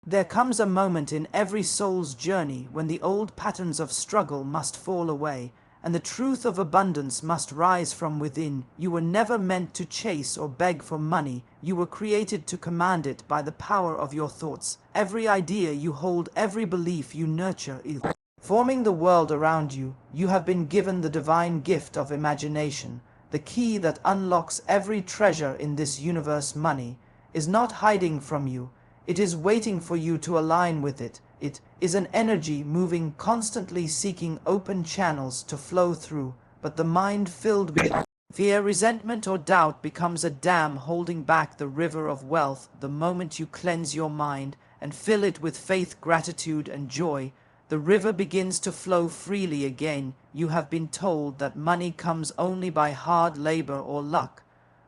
There comes a moment in every soul's journey when the old patterns of struggle must fall away, and the truth of abundance must rise from within. You were never meant to chase or beg for money. You were created to command it by the power of your thoughts. Every idea you hold, every belief you nurture is forming the world around you. You have been given the divine gift of imagination, the key that unlocks every treasure in this universe. Money is not hiding from you. It is waiting for you to align with it. It is an energy moving constantly, seeking open channels to flow through. But the mind filled with fear, resentment, or doubt becomes a dam holding back the river of wealth. The moment you cleanse your mind and fill it with faith, gratitude, and joy, the river begins to flow freely again. You have been told that money comes only by hard labor or luck.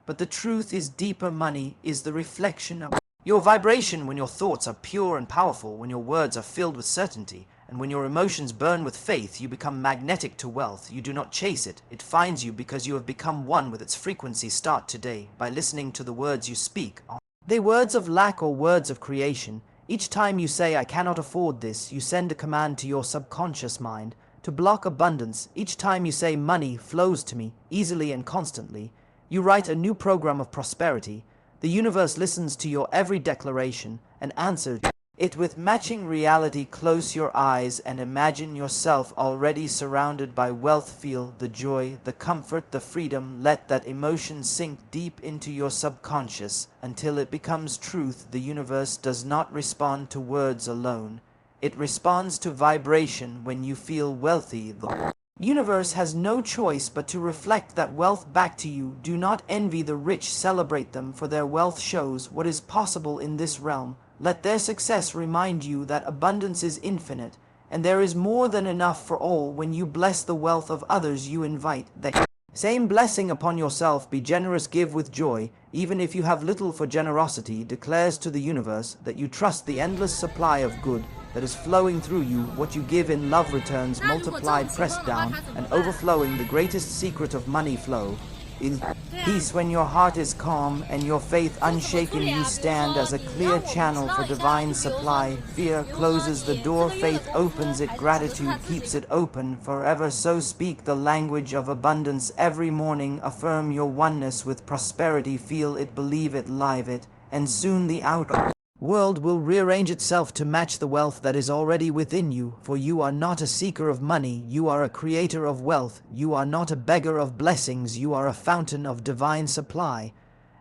But the truth is deeper. Money is the reflection of your vibration. When your thoughts are pure and powerful, when your words are filled with certainty, and when your emotions burn with faith, you become magnetic to wealth. You do not chase it. It finds you because you have become one with its frequency. Start today by listening to the words you speak. They words of lack or words of creation. Each time you say, "I cannot afford this," you send a command to your subconscious mind to block abundance. Each time you say, "Money flows to me easily and constantly," you write a new program of prosperity. The universe listens to your every declaration and answers it with matching reality. Close your eyes and imagine yourself already surrounded by wealth. Feel the joy, the comfort, the freedom. Let that emotion sink deep into your subconscious until it becomes truth. The universe does not respond to words alone. It responds to vibration. When you feel wealthy, the universe has no choice but to reflect that wealth back to you. Do not envy the rich, celebrate them, for their wealth shows what is possible in this realm. Let their success remind you that abundance is infinite, and there is more than enough for all. When you bless the wealth of others, you invite the same blessing upon yourself. Be generous, give with joy, even if you have little. For generosity declares to the universe that you trust the endless supply of good that is flowing through you. What you give in love returns multiplied, pressed down, and overflowing. The greatest secret of money flow is peace. When your heart is calm and your faith unshaken, you stand as a clear channel for divine supply. Fear closes the door, faith opens it, gratitude keeps it open forever. So speak the language of abundance every morning. Affirm your oneness with prosperity. Feel it, believe it, live it, and soon the outer world will rearrange itself to match the wealth that is already within you. For you are not a seeker of money, you are a creator of wealth. You are not a beggar of blessings, you are a fountain of divine supply.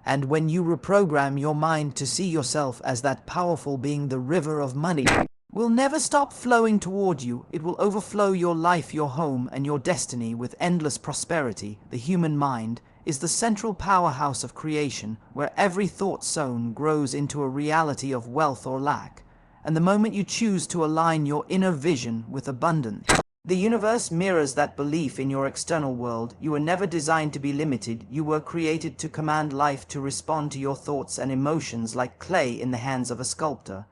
And when you reprogram your mind to see yourself as that powerful being, the river of money will never stop flowing toward you. It will overflow your life, your home, and your destiny with endless prosperity. The human mind is the central powerhouse of creation, where every thought sown grows into a reality of wealth or lack. And the moment you choose to align your inner vision with abundance, the universe mirrors that belief in your external world. You were never designed to be limited. You were created to command life, to respond to your thoughts and emotions like clay in the hands of a sculptor.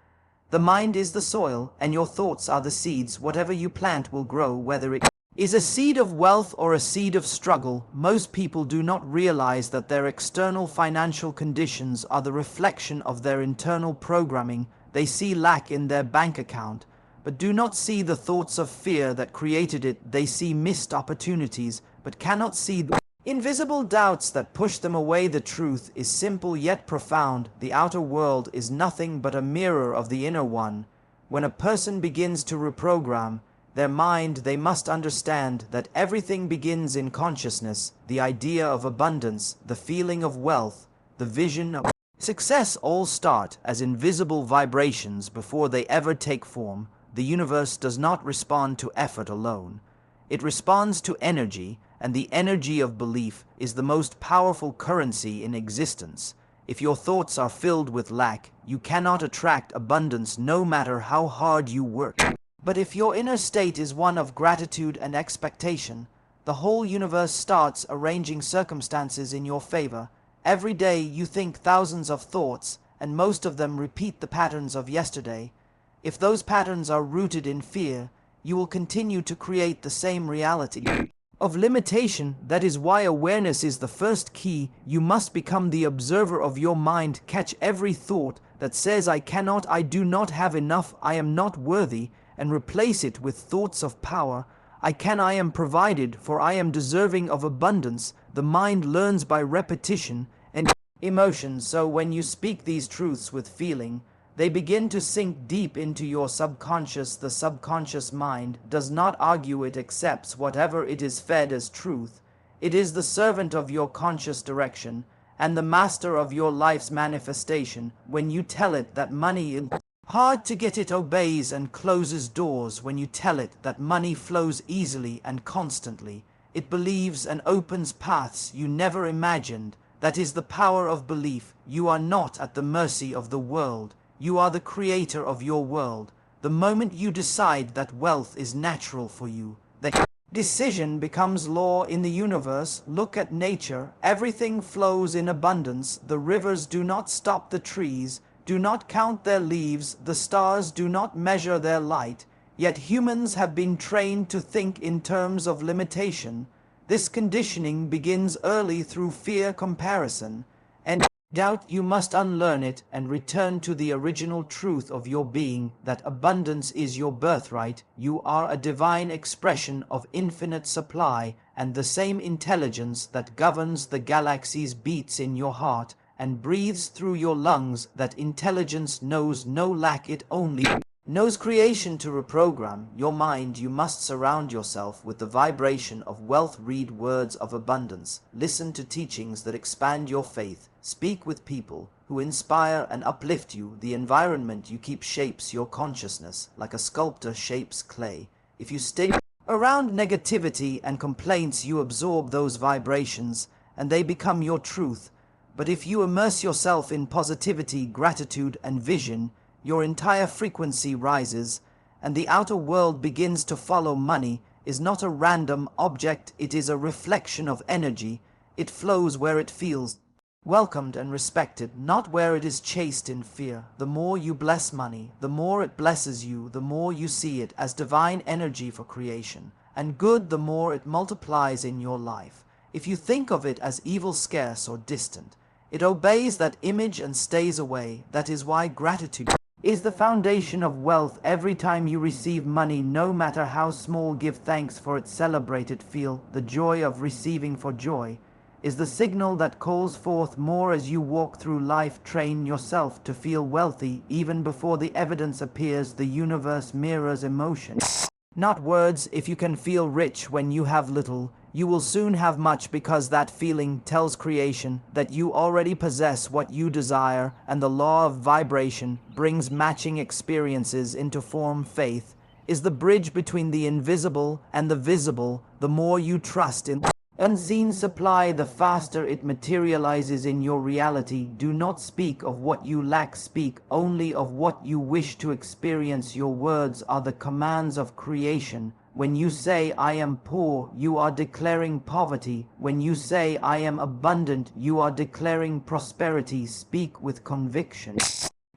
The mind is the soil, and your thoughts are the seeds. Whatever you plant will grow, whether it is a seed of wealth or a seed of struggle. Most people do not realize that their external financial conditions are the reflection of their internal programming. They see lack in their bank account, but do not see the thoughts of fear that created it. They see missed opportunities, but cannot see the invisible doubts that push them away. The truth is simple yet profound. The outer world is nothing but a mirror of the inner one. When a person begins to reprogram their mind, they must understand that everything begins in consciousness. The idea of abundance, the feeling of wealth, the vision of success all start as invisible vibrations before they ever take form. The universe does not respond to effort alone. It responds to energy, and the energy of belief is the most powerful currency in existence. If your thoughts are filled with lack, you cannot attract abundance no matter how hard you work. But if your inner state is one of gratitude and expectation, the whole universe starts arranging circumstances in your favor. Every day you think thousands of thoughts, and most of them repeat the patterns of yesterday. If those patterns are rooted in fear, you will continue to create the same reality of limitation. That is why awareness is the first key. You must become the observer of your mind. Catch every thought that says I cannot, I do not have enough, I am not worthy, and replace it with thoughts of power, I can, I am provided, for I am deserving of abundance, the mind learns by repetition and emotions. So when you speak these truths with feeling, they begin to sink deep into your subconscious. The subconscious mind does not argue, it accepts whatever it is fed as truth. It is the servant of your conscious direction and the master of your life's manifestation. When you tell it that money is hard to get, it obeys and closes doors. When you tell it that money flows easily and constantly, it believes and opens paths you never imagined. That is the power of belief. You are not at the mercy of the world. You are the creator of your world. The moment you decide that wealth is natural for you, the decision becomes law in the universe. Look at nature. Everything flows in abundance. The rivers do not stop the trees, do not count their leaves, the stars do not measure their light, yet humans have been trained to think in terms of limitation. This conditioning begins early through fear, comparison, and doubt. You must unlearn it and return to the original truth of your being, that abundance is your birthright. You are a divine expression of infinite supply, and the same intelligence that governs the galaxies beats in your heart and breathes through your lungs. That intelligence knows no lack, it only knows creation. To reprogram your mind, you must surround yourself with the vibration of wealth. Read words of abundance, listen to teachings that expand your faith, speak with people who inspire and uplift you. The environment you keep shapes your consciousness like a sculptor shapes clay. If you stay around negativity and complaints, you absorb those vibrations and they become your truth. But if you immerse yourself in positivity, gratitude, and vision, your entire frequency rises, and the outer world begins to follow. Money is not a random object, it is a reflection of energy. It flows where it feels welcomed and respected, not where it is chased in fear. The more you bless money, the more it blesses you. The more you see it as divine energy for creation and good, the more it multiplies in your life. If you think of it as evil, scarce, or distant, it obeys that image and stays away. That is why gratitude is the foundation of wealth. Every time you receive money, no matter how small, give thanks for it, celebrate it, feel the joy of receiving, for joy is the signal that calls forth more. As you walk through life, train yourself to feel wealthy even before the evidence appears. The universe mirrors emotion, not words. If you can feel rich when you have little, you will soon have much, because that feeling tells creation that you already possess what you desire, and the law of vibration brings matching experiences into form. Faith is the bridge between the invisible and the visible. The more you trust in unseen supply, the faster it materializes in your reality. Do not speak of what you lack, speak only of what you wish to experience. Your words are the commands of creation. When you say I am poor, you are declaring poverty. When you say I am abundant, you are declaring prosperity. Speak with conviction.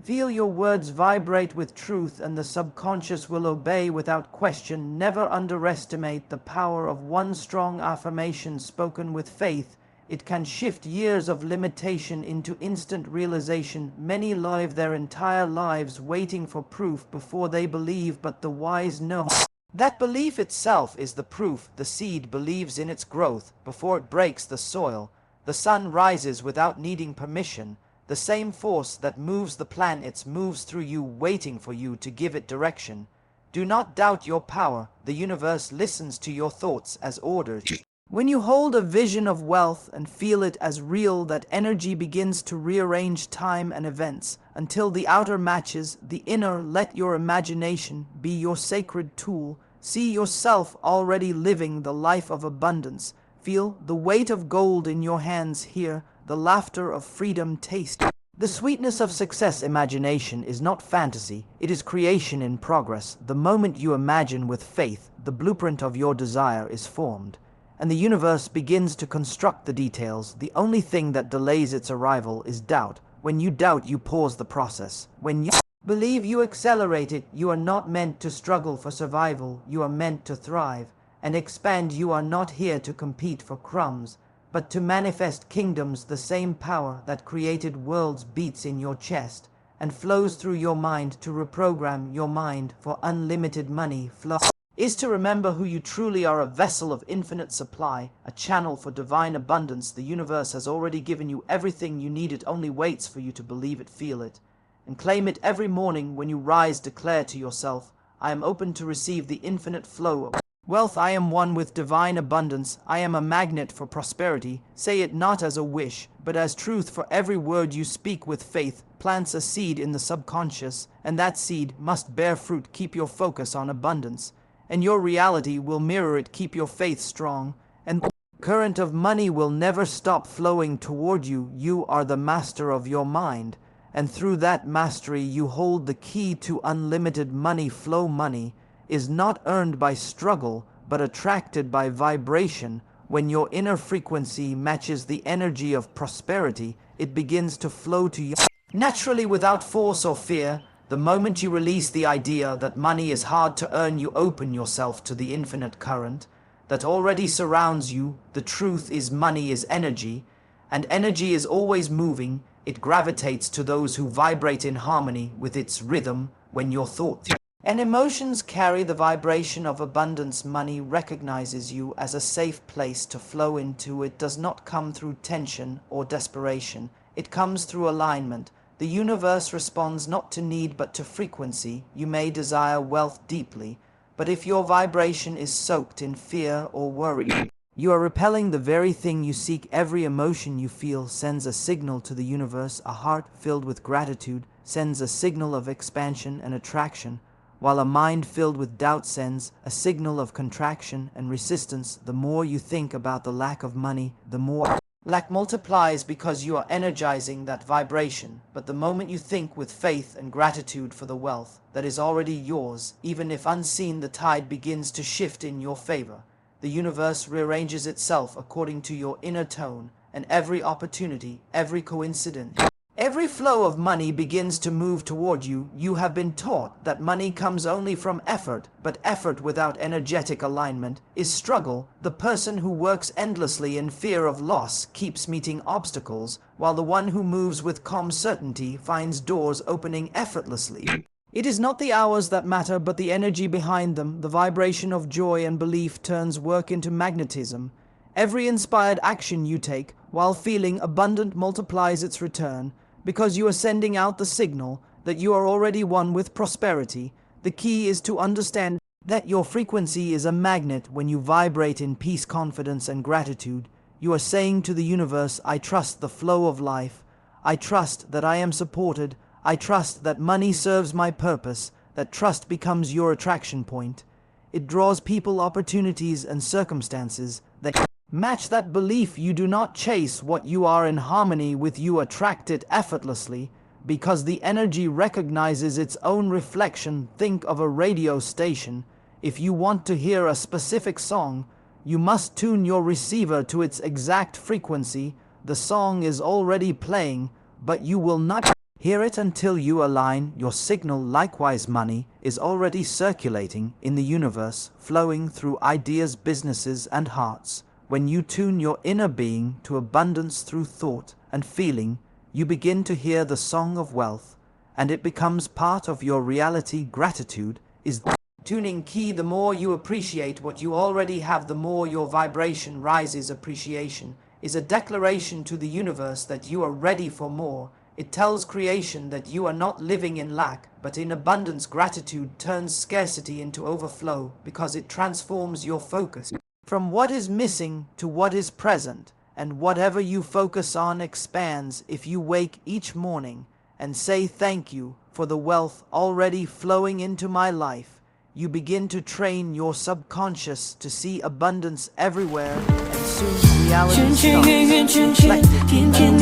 Feel your words vibrate with truth, and the subconscious will obey without question. Never underestimate the power of one strong affirmation spoken with faith. It can shift years of limitation into instant realization. Many live their entire lives waiting for proof before they believe, but the wise know that belief itself is the proof. The seed believes in its growth before it breaks the soil. The sun rises without needing permission. The same force that moves the planets moves through you, waiting for you to give it direction. Do not doubt your power. The universe listens to your thoughts as orders. When you hold a vision of wealth and feel it as real, that energy begins to rearrange time and events until the outer matches the inner. Let your imagination be your sacred tool. See yourself already living the life of abundance. Feel the weight of gold in your hands. Hear the laughter of freedom. Taste the sweetness of success. Imagination is not fantasy, it is creation in progress. The moment you imagine with faith, the blueprint of your desire is formed, and the universe begins to construct the details. The only thing that delays its arrival is doubt. When you doubt, you pause the process. When you believe, you accelerate it. You are not meant to struggle for survival. You are meant to thrive and expand. You are not here to compete for crumbs, but to manifest kingdoms. The same power that created worlds beats in your chest, and flows through your mind to reprogram your mind for unlimited money flow. Is to remember who you truly are, a vessel of infinite supply, a channel for divine abundance. The universe has already given you everything you need. It only waits for you to believe it, feel it, and claim it. Every morning when you rise, declare to yourself, I am open to receive the infinite flow of wealth. I am one with divine abundance. I am a magnet for prosperity. Say it not as a wish, but as truth. For every word you speak with faith plants a seed in the subconscious, and that seed must bear fruit. Keep your focus on abundance, and your reality will mirror it. Keep your faith strong, and the current of money will never stop flowing toward you. You are the master of your mind, and through that mastery you hold the key to unlimited money flow. Money is not earned by struggle, but attracted by vibration. When your inner frequency matches the energy of prosperity, it begins to flow to you naturally, without force or fear. The moment you release the idea that money is hard to earn, you open yourself to the infinite current that already surrounds you. The truth is, money is energy, and energy is always moving. It gravitates to those who vibrate in harmony with its rhythm. When your thoughts and emotions carry the vibration of abundance, money recognizes you as a safe place to flow into. It does not come through tension or desperation. It comes through alignment. The universe responds not to need but to frequency. You may desire wealth deeply, but if your vibration is soaked in fear or worry, you are repelling the very thing you seek. Every emotion you feel sends a signal to the universe. A heart filled with gratitude sends a signal of expansion and attraction, while a mind filled with doubt sends a signal of contraction and resistance. The more you think about the lack of money, the more lack multiplies, because you are energizing that vibration. But the moment you think with faith and gratitude for the wealth that is already yours, even if unseen, the tide begins to shift in your favor. The universe rearranges itself according to your inner tone, and every opportunity, every coincidence, every flow of money begins to move toward you. You have been taught that money comes only from effort, but effort without energetic alignment is struggle. The person who works endlessly in fear of loss keeps meeting obstacles, while the one who moves with calm certainty finds doors opening effortlessly. It is not the hours that matter, but the energy behind them. The vibration of joy and belief turns work into magnetism. Every inspired action you take while feeling abundant multiplies its return, because you are sending out the signal that you are already one with prosperity. The key is to understand that your frequency is a magnet. When you vibrate in peace, confidence, and gratitude, you are saying to the universe, I trust the flow of life. I trust that I am supported. I trust that money serves my purpose. That trust becomes your attraction point. It draws people, opportunities, and circumstances that match that belief. You do not chase what you are in harmony with. You attract it effortlessly, because the energy recognizes its own reflection. Think of a radio station. If you want to hear a specific song, you must tune your receiver to its exact frequency. The song is already playing, but you will not hear it until you align your signal. Likewise, money is already circulating in the universe, flowing through ideas, businesses, and hearts. When you tune your inner being to abundance through thought and feeling, you begin to hear the song of wealth, and it becomes part of your reality. Gratitude is the tuning key. The more you appreciate what you already have, the more your vibration rises. Appreciation is a declaration to the universe that you are ready for more. It tells creation that you are not living in lack, but in abundance. Gratitude turns scarcity into overflow, because it transforms your focus from what is missing to what is present, and whatever you focus on expands. If you wake each morning and say thank you for the wealth already flowing into my life, you begin to train your subconscious to see abundance everywhere, and soon reality starts reflecting in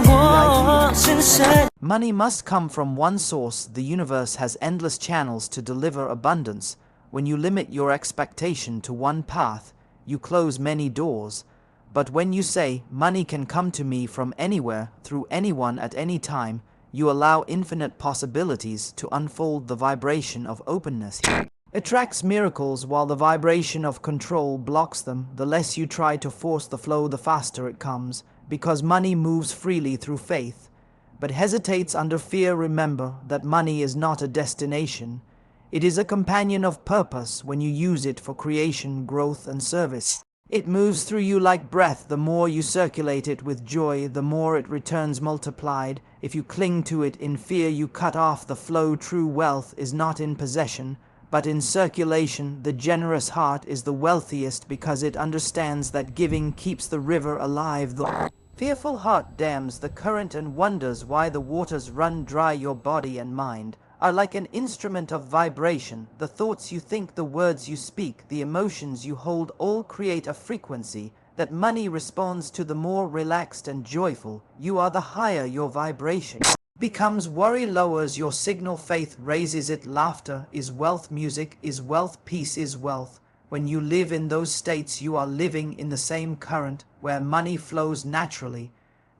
awareness. Money must come from one source. The universe has endless channels to deliver abundance. When you limit your expectation to one path, you close many doors. But when you say, money can come to me from anywhere, through anyone, at any time, you allow infinite possibilities to unfold. The vibration of openness attracts miracles, while the vibration of control blocks them. The less you try to force the flow, the faster it comes, because money moves freely through faith. but hesitates under fear, remember that money is not a destination. It is a companion of purpose when you use it for creation, growth, and service. It moves through you like breath. The more you circulate it with joy, the more it returns multiplied. If you cling to it in fear, you cut off the flow. True wealth is not in possession, but in circulation. The generous heart is the wealthiest because it understands that giving keeps the river alive. The fearful heart dams the current and wonders why the waters run dry. Your body and mind are like an instrument of vibration. The thoughts you think, the words you speak, the emotions you hold all create a frequency that money responds to. The more relaxed and joyful you are, the higher your vibration becomes. Worry lowers your signal, faith raises it. Laughter is wealth, music is wealth, peace is wealth. When you live in those states, you are living in the same current where money flows naturally.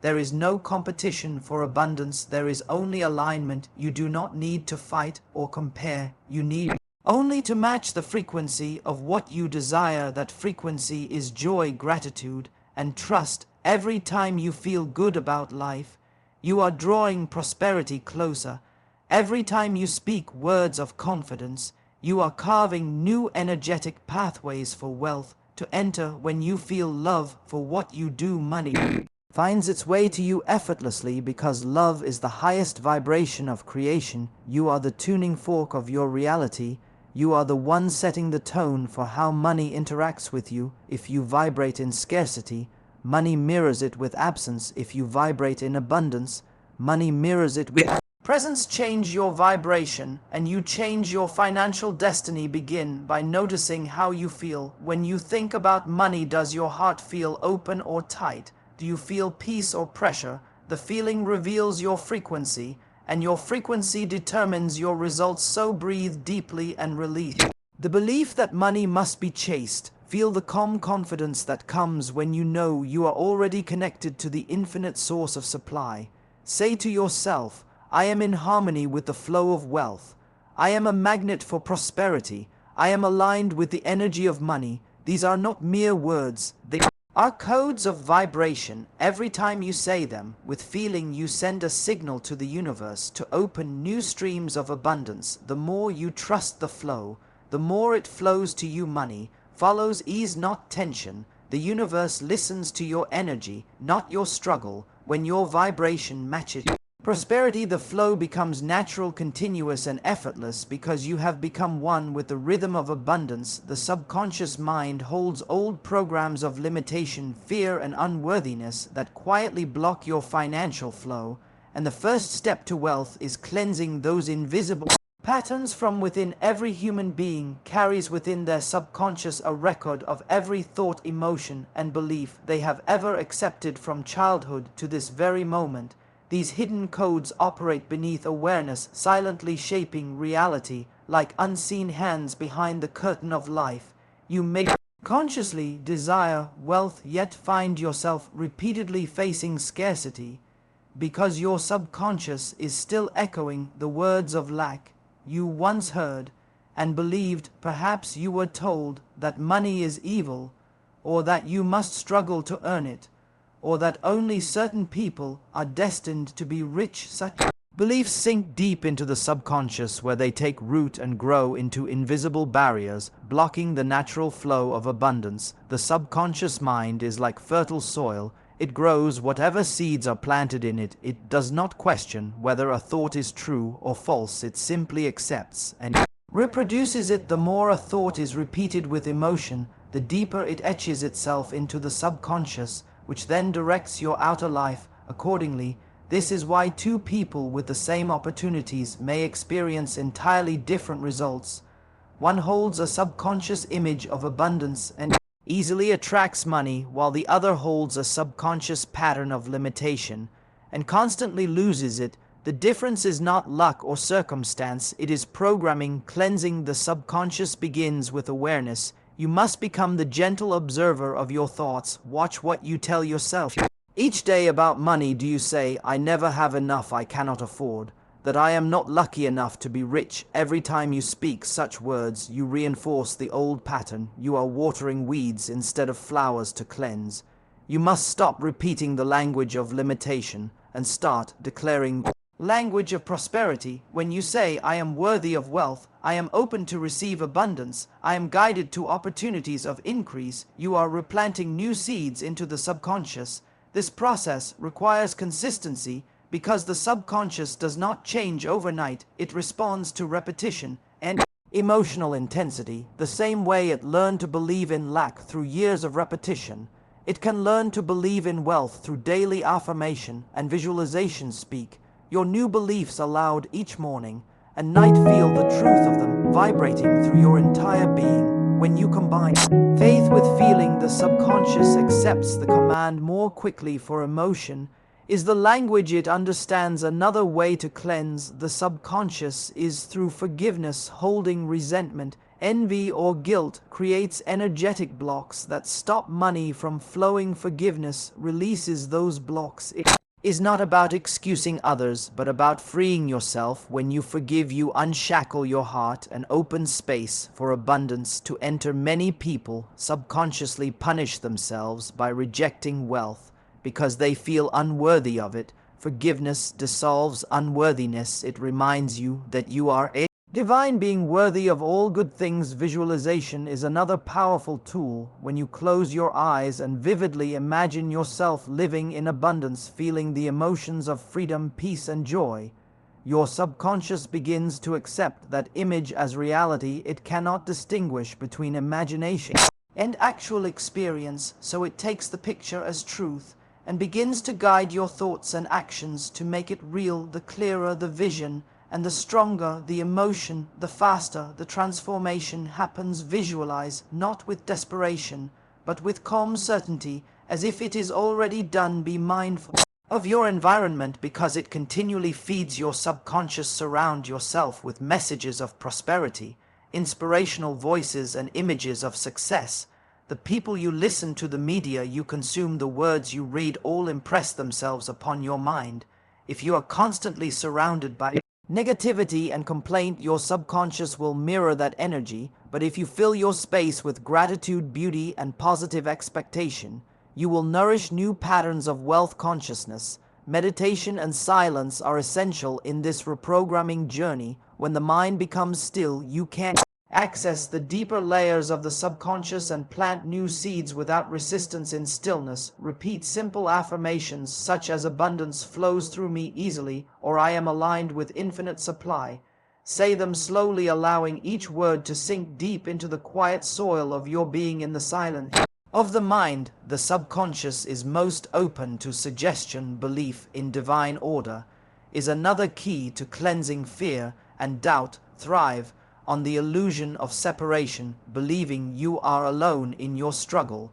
There is no competition for abundance, there is only alignment. You do not need to fight or compare, you need only to match the frequency of what you desire. That frequency is joy, gratitude, and trust. Every time you feel good about life, you are drawing prosperity closer. Every time you speak words of confidence, you are carving new energetic pathways for wealth to enter. When you feel love for what you do, money finds its way to you effortlessly because love is the highest vibration of creation. You are the tuning fork of your reality. You are the one setting the tone for how money interacts with you. If you vibrate in scarcity, money mirrors it with absence. If you vibrate in abundance, money mirrors it with presence. Change your vibration and you change your financial destiny. Begin by noticing how you feel when you think about money. Does your heart feel open or tight? Do you feel peace or pressure? The feeling reveals your frequency, and your frequency determines your results. So breathe deeply and release the belief that money must be chased. Feel the calm confidence that comes when you know you are already connected to the infinite source of supply. Say to yourself, I am in harmony with the flow of wealth. I am a magnet for prosperity. I am aligned with the energy of money. These are not mere words, they are codes of vibration. Every time you say them with feeling, you send a signal to the universe to open new streams of abundance. The more you trust the flow, the more it flows to you. Money follows ease, not tension. The universe listens to your energy, not your struggle. When your vibration matches prosperity, the flow becomes natural, continuous, and effortless because you have become one with the rhythm of abundance. The subconscious mind holds old programs of limitation, fear, and unworthiness that quietly block your financial flow, and the first step to wealth is cleansing those invisible patterns from within. Every human being carries within their subconscious a record of every thought, emotion, and belief they have ever accepted from childhood to this very moment. These hidden codes operate beneath awareness, silently shaping reality like unseen hands behind the curtain of life. You may consciously desire wealth, yet find yourself repeatedly facing scarcity because your subconscious is still echoing the words of lack you once heard and believed. Perhaps you were told that money is evil, or that you must struggle to earn it, or that only certain people are destined to be rich. Such beliefs sink deep into the subconscious, where they take root and grow into invisible barriers, blocking the natural flow of abundance. The subconscious mind is like fertile soil. It grows whatever seeds are planted in it. It does not question whether a thought is true or false. It simply accepts and reproduces it. The more a thought is repeated with emotion, the deeper it etches itself into the subconscious, which then directs your outer life accordingly. This is why two people with the same opportunities may experience entirely different results. One holds a subconscious image of abundance and easily attracts money, while the other holds a subconscious pattern of limitation and constantly loses it. The difference is not luck or circumstance, it is programming. Cleansing the subconscious begins with awareness. You must become the gentle observer of your thoughts. Watch what you tell yourself each day about money. Do you say, I never have enough, I cannot afford, that I am not lucky enough to be rich? Every time you speak such words, you reinforce the old pattern. You are watering weeds instead of flowers to cleanse. You must stop repeating the language of limitation and start declaring language of prosperity. When you say, I am worthy of wealth, I am open to receive abundance, I am guided to opportunities of increase, you are replanting new seeds into the subconscious. This process requires consistency because the subconscious does not change overnight. It responds to repetition and emotional intensity, the same way it learned to believe in lack through years of repetition. It can learn to believe in wealth through daily affirmation and visualization. Speak your new beliefs aloud each morning and night. Feel the truth of them vibrating through your entire being. When you combine faith with feeling, the subconscious accepts the command more quickly. For emotion is the language it understands. Another way to cleanse the subconscious is through forgiveness. Holding resentment, envy, or guilt creates energetic blocks that stop money from flowing. Forgiveness releases those blocks. It is not about excusing others, but about freeing yourself. When you forgive, you unshackle your heart and open space for abundance to enter. Many people subconsciously punish themselves by rejecting wealth because they feel unworthy of it. Forgiveness dissolves unworthiness. It reminds you that you are a divine being worthy of all good things. Visualization is another powerful tool. When you close your eyes and vividly imagine yourself living in abundance, feeling the emotions of freedom, peace, and joy, your subconscious begins to accept that image as reality. It cannot distinguish between imagination and actual experience, so it takes the picture as truth and begins to guide your thoughts and actions to make it real. The clearer the vision and the stronger the emotion, the faster the transformation happens. Visualize not with desperation, but with calm certainty, as if it is already done. Be mindful of your environment because it continually feeds your subconscious. Surround yourself with messages of prosperity, inspirational voices, and images of success. The people you listen to, the media you consume, the words you read, all impress themselves upon your mind. If you are constantly surrounded by negativity and complaint, your subconscious will mirror that energy. But if you fill your space with gratitude, beauty, and positive expectation, you will nourish new patterns of wealth consciousness. Meditation and silence are essential in this reprogramming journey. When the mind becomes still, you can access the deeper layers of the subconscious and plant new seeds without resistance. In stillness, repeat simple affirmations such as abundance flows through me easily, or I am aligned with infinite supply. Say them slowly, allowing each word to sink deep into the quiet soil of your being. In the silence of the mind, the subconscious is most open to suggestion. Belief in divine order is another key to cleansing fear and doubt. Thrive on the illusion of separation, believing you are alone in your struggle.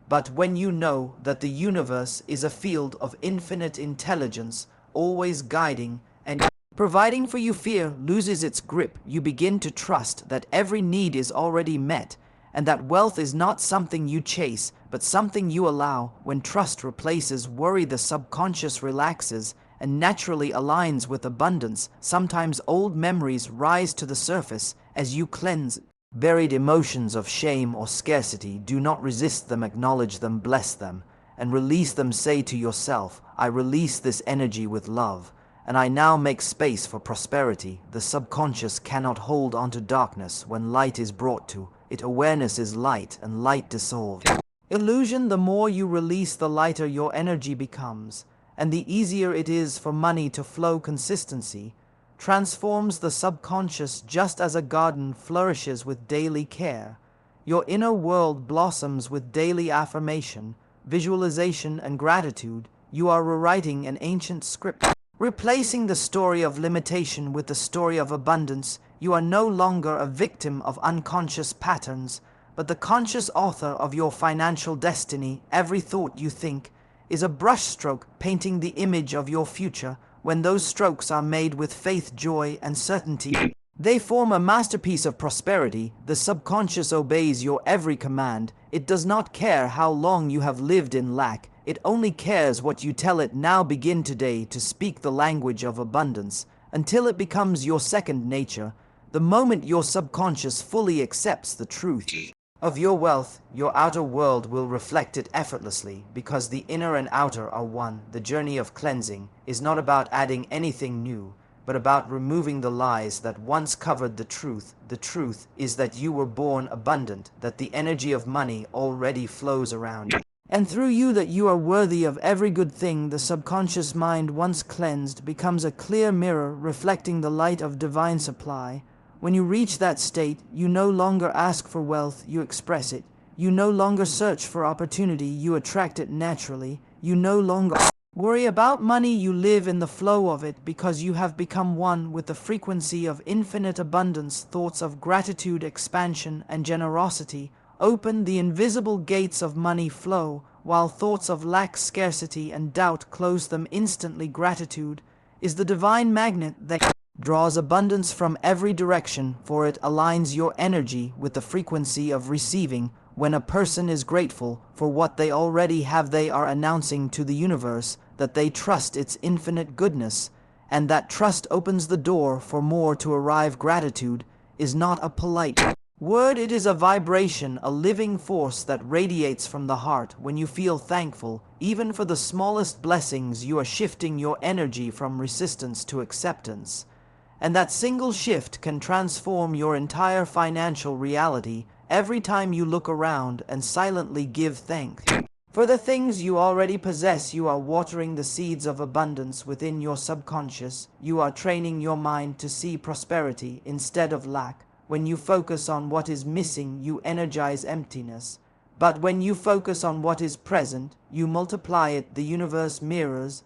But when you know that the universe is a field of infinite intelligence, always guiding and providing for you, fear loses its grip. You begin to trust that every need is already met, and that wealth is not something you chase, but something you allow. When trust replaces worry, the subconscious relaxes and naturally aligns with abundance. Sometimes old memories rise to the surface as you cleanse buried emotions of shame or scarcity. Do not resist them, acknowledge them, bless them, and release them. Say to yourself, I release this energy with love, and I now make space for prosperity. The subconscious cannot hold onto darkness when light is brought to it. Awareness is light, and light dissolves illusion. The more you release, the lighter your energy becomes, and the easier it is for money to flow. Consistency transforms the subconscious just as a garden flourishes with daily care. Your inner world blossoms with daily affirmation, visualization, and gratitude. You are rewriting an ancient script, replacing the story of limitation with the story of abundance. You are no longer a victim of unconscious patterns, but the conscious author of your financial destiny. Every thought you think is a brushstroke painting the image of your future. When those strokes are made with faith, joy, and certainty, they form a masterpiece of prosperity. The subconscious obeys your every command. It does not care how long you have lived in lack. It only cares what you tell it. Now begin today to speak the language of abundance until it becomes your second nature. The moment your subconscious fully accepts the truth of your wealth, your outer world will reflect it effortlessly, because the inner and outer are one. The journey of cleansing is not about adding anything new, but about removing the lies that once covered the truth. The truth is that you were born abundant, that the energy of money already flows around you, and through you, that you are worthy of every good thing. The subconscious mind, once cleansed, becomes a clear mirror reflecting the light of divine supply. When you reach that state, you no longer ask for wealth, you express it. You no longer search for opportunity, you attract it naturally. You no longer worry about money, you live in the flow of it, because you have become one with the frequency of infinite abundance. Thoughts of gratitude, expansion, and generosity open the invisible gates of money flow, while thoughts of lack, scarcity, and doubt close them instantly. Gratitude is the divine magnet that draws abundance from every direction, for it aligns your energy with the frequency of receiving. When a person is grateful for what they already have, they are announcing to the universe that they trust its infinite goodness, and that trust opens the door for more to arrive. Gratitude is not a polite word, it is a vibration, a living force that radiates from the heart. When you feel thankful, even for the smallest blessings, you are shifting your energy from resistance to acceptance. And that single shift can transform your entire financial reality. Every time you look around and silently give thanks for the things you already possess, you are watering the seeds of abundance within your subconscious. You are training your mind to see prosperity instead of lack. When you focus on what is missing, you energize emptiness. But when you focus on what is present, you multiply it. The universe mirrors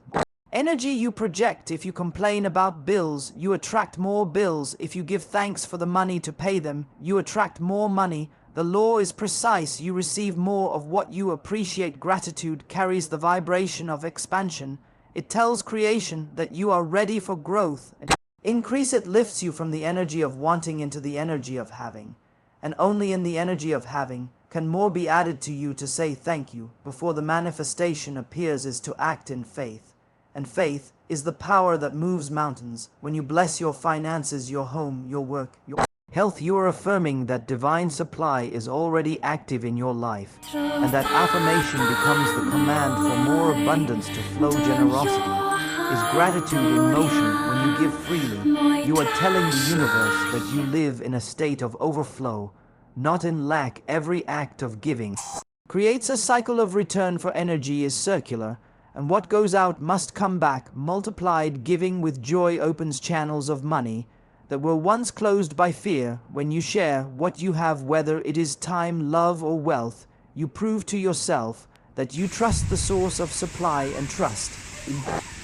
energy you project. If you complain about bills, you attract more bills. If you give thanks for the money to pay them, you attract more money. The law is precise. You receive more of what you appreciate. Gratitude carries the vibration of expansion. It tells creation that you are ready for growth. Increase. It lifts you from the energy of wanting into the energy of having. And only in the energy of having can more be added to you. To say thank you before the manifestation appears is to act in faith. And faith is the power that moves mountains. When you bless your finances, your home, your work, your health, you are affirming that divine supply is already active in your life, and that affirmation becomes the command for more abundance to flow. Generosity is gratitude in motion. When you give freely, you are telling the universe that you live in a state of overflow, not in lack. Every act of giving creates a cycle of return, for energy is circular, and what goes out must come back multiplied. Giving with joy opens channels of money that were once closed by fear. When you share what you have, whether it is time, love, or wealth, you prove to yourself that you trust the source of supply and trust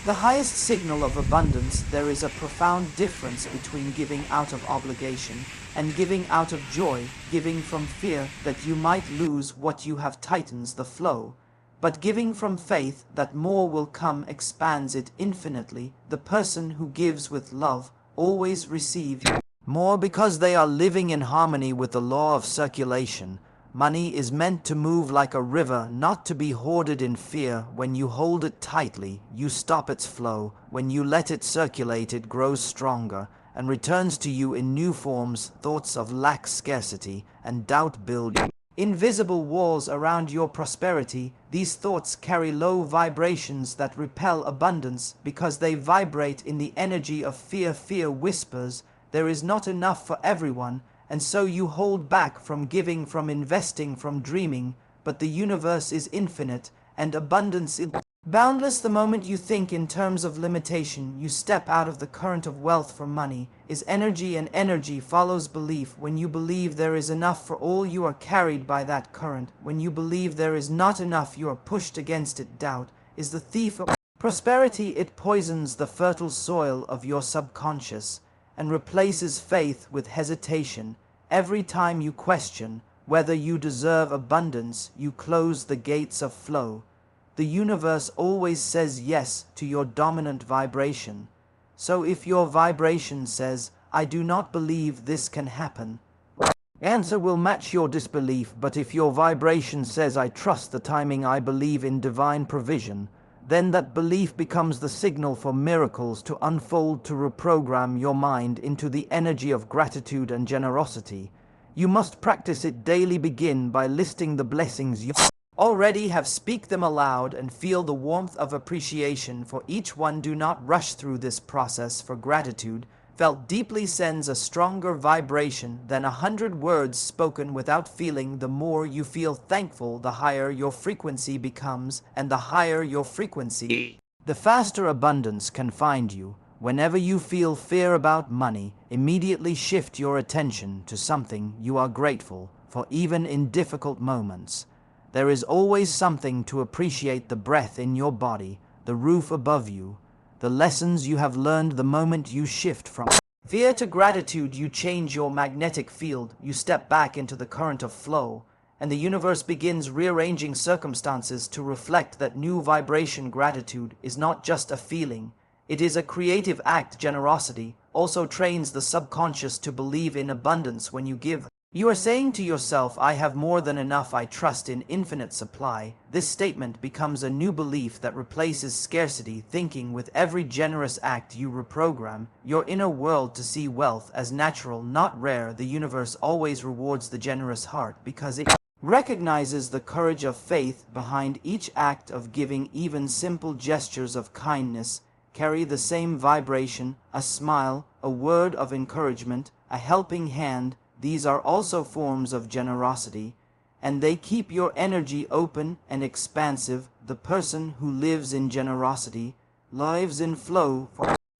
the highest signal of abundance. There is a profound difference between giving out of obligation and giving out of joy. Giving from fear that you might lose what you have tightens the flow, but giving from faith that more will come expands it infinitely. The person who gives with love always receives more, because they are living in harmony with the law of circulation. Money is meant to move like a river, not to be hoarded in fear. When you hold it tightly, you stop its flow. When you let it circulate, it grows stronger and returns to you in new forms. Thoughts of lack, scarcity, and doubt build invisible walls around your prosperity. These thoughts carry low vibrations that repel abundance because they vibrate in the energy of fear. Fear whispers, there is not enough for everyone, and so you hold back from giving, from investing, from dreaming. But the universe is infinite, and abundance is boundless. The moment you think in terms of limitation, you step out of the current of wealth. For money is energy, and energy follows belief. When you believe there is enough for all, you are carried by that current. When you believe there is not enough, you are pushed against it. Doubt is the thief of prosperity. It poisons the fertile soil of your subconscious and replaces faith with hesitation. Every time you question whether you deserve abundance, you close the gates of flow. The universe always says yes to your dominant vibration. So if your vibration says, I do not believe this can happen, answer will match your disbelief. But if your vibration says, I trust the timing, I believe in divine provision, then that belief becomes the signal for miracles to unfold. To reprogram your mind into the energy of gratitude and generosity You must practice it daily. Begin by listing the blessings you already have. Speak them aloud and feel the warmth of appreciation for each one. Do not rush through this process, for gratitude, felt deeply, sends a stronger vibration than 100 words spoken without feeling. The more you feel thankful, the higher your frequency becomes, and the higher your frequency, the faster abundance can find you. Whenever you feel fear about money, immediately shift your attention to something you are grateful for. Even in difficult moments, there is always something to appreciate: the breath in your body, the roof above you, the lessons you have learned. The moment you shift from fear to gratitude, you change your magnetic field. You step back into the current of flow, and the universe begins rearranging circumstances to reflect that new vibration. Gratitude is not just a feeling, it is a creative act. Generosity also trains the subconscious to believe in abundance. When you give, you are saying to yourself, I have more than enough, I trust in infinite supply. This statement becomes a new belief that replaces scarcity thinking. With every generous act, you reprogram your inner world to see wealth as natural, not rare. The universe always rewards the generous heart because it recognizes the courage of faith behind each act of giving. Even simple gestures of kindness carry the same vibration: a smile, a word of encouragement, a helping hand. These are also forms of generosity, and they keep your energy open and expansive. The person who lives in generosity lives in flow.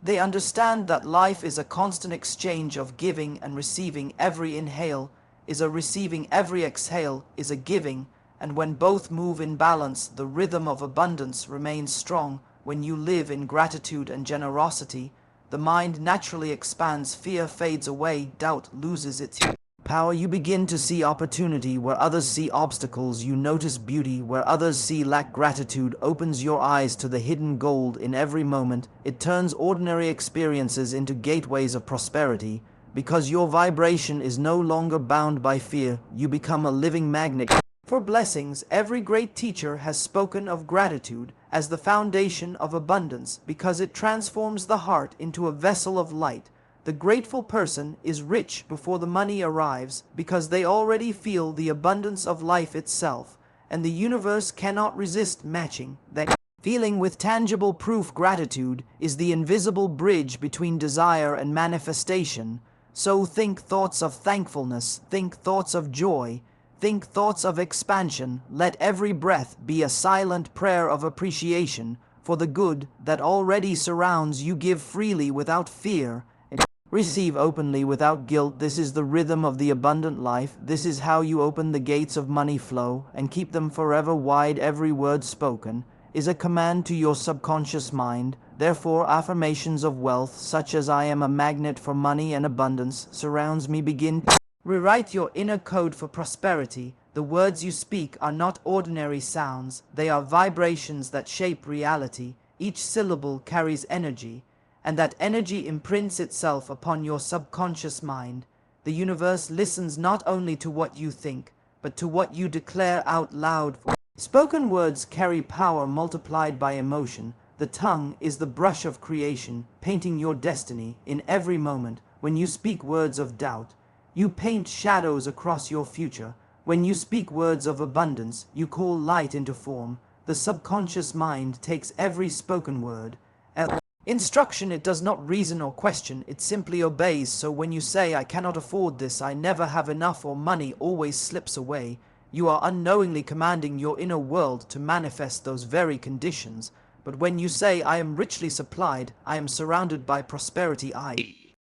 They understand that life is a constant exchange of giving and receiving. Every inhale is a receiving, every exhale is a giving, and when both move in balance, the rhythm of abundance remains strong. When you live in gratitude and generosity, the mind naturally expands, fear fades away, doubt loses its power. You begin to see opportunity where others see obstacles. You notice beauty where others see lack. Gratitude opens your eyes to the hidden gold in every moment. It turns ordinary experiences into gateways of prosperity. Because your vibration is no longer bound by fear, you become a living magnet for blessings. Every great teacher has spoken of gratitude as the foundation of abundance because it transforms the heart into a vessel of light. The grateful person is rich before the money arrives because they already feel the abundance of life itself, and the universe cannot resist matching that feeling with tangible proof. Gratitude is the invisible bridge between desire and manifestation. So think thoughts of thankfulness, think thoughts of joy, think thoughts of expansion. Let every breath be a silent prayer of appreciation for the good that already surrounds you. Give freely without fear, and receive openly without guilt. This is the rhythm of the abundant life. This is how you open the gates of money flow and keep them forever wide. Every word spoken is a command to your subconscious mind. Therefore, affirmations of wealth, such as I am a magnet for money and abundance, surrounds me, begin to rewrite your inner code for prosperity. The words you speak are not ordinary sounds. They are vibrations that shape reality. Each syllable carries energy, and that energy imprints itself upon your subconscious mind. The universe listens not only to what you think, but to what you declare out loud. Spoken words carry power multiplied by emotion. The tongue is the brush of creation, painting your destiny in every moment. When you speak words of doubt, you paint shadows across your future. When you speak words of abundance, you call light into form. The subconscious mind takes every spoken word as instruction. It does not reason or question, it simply obeys. So when you say, I cannot afford this, I never have enough, or money always slips away, you are unknowingly commanding your inner world to manifest those very conditions. But when you say, I am richly supplied, I am surrounded by prosperity, I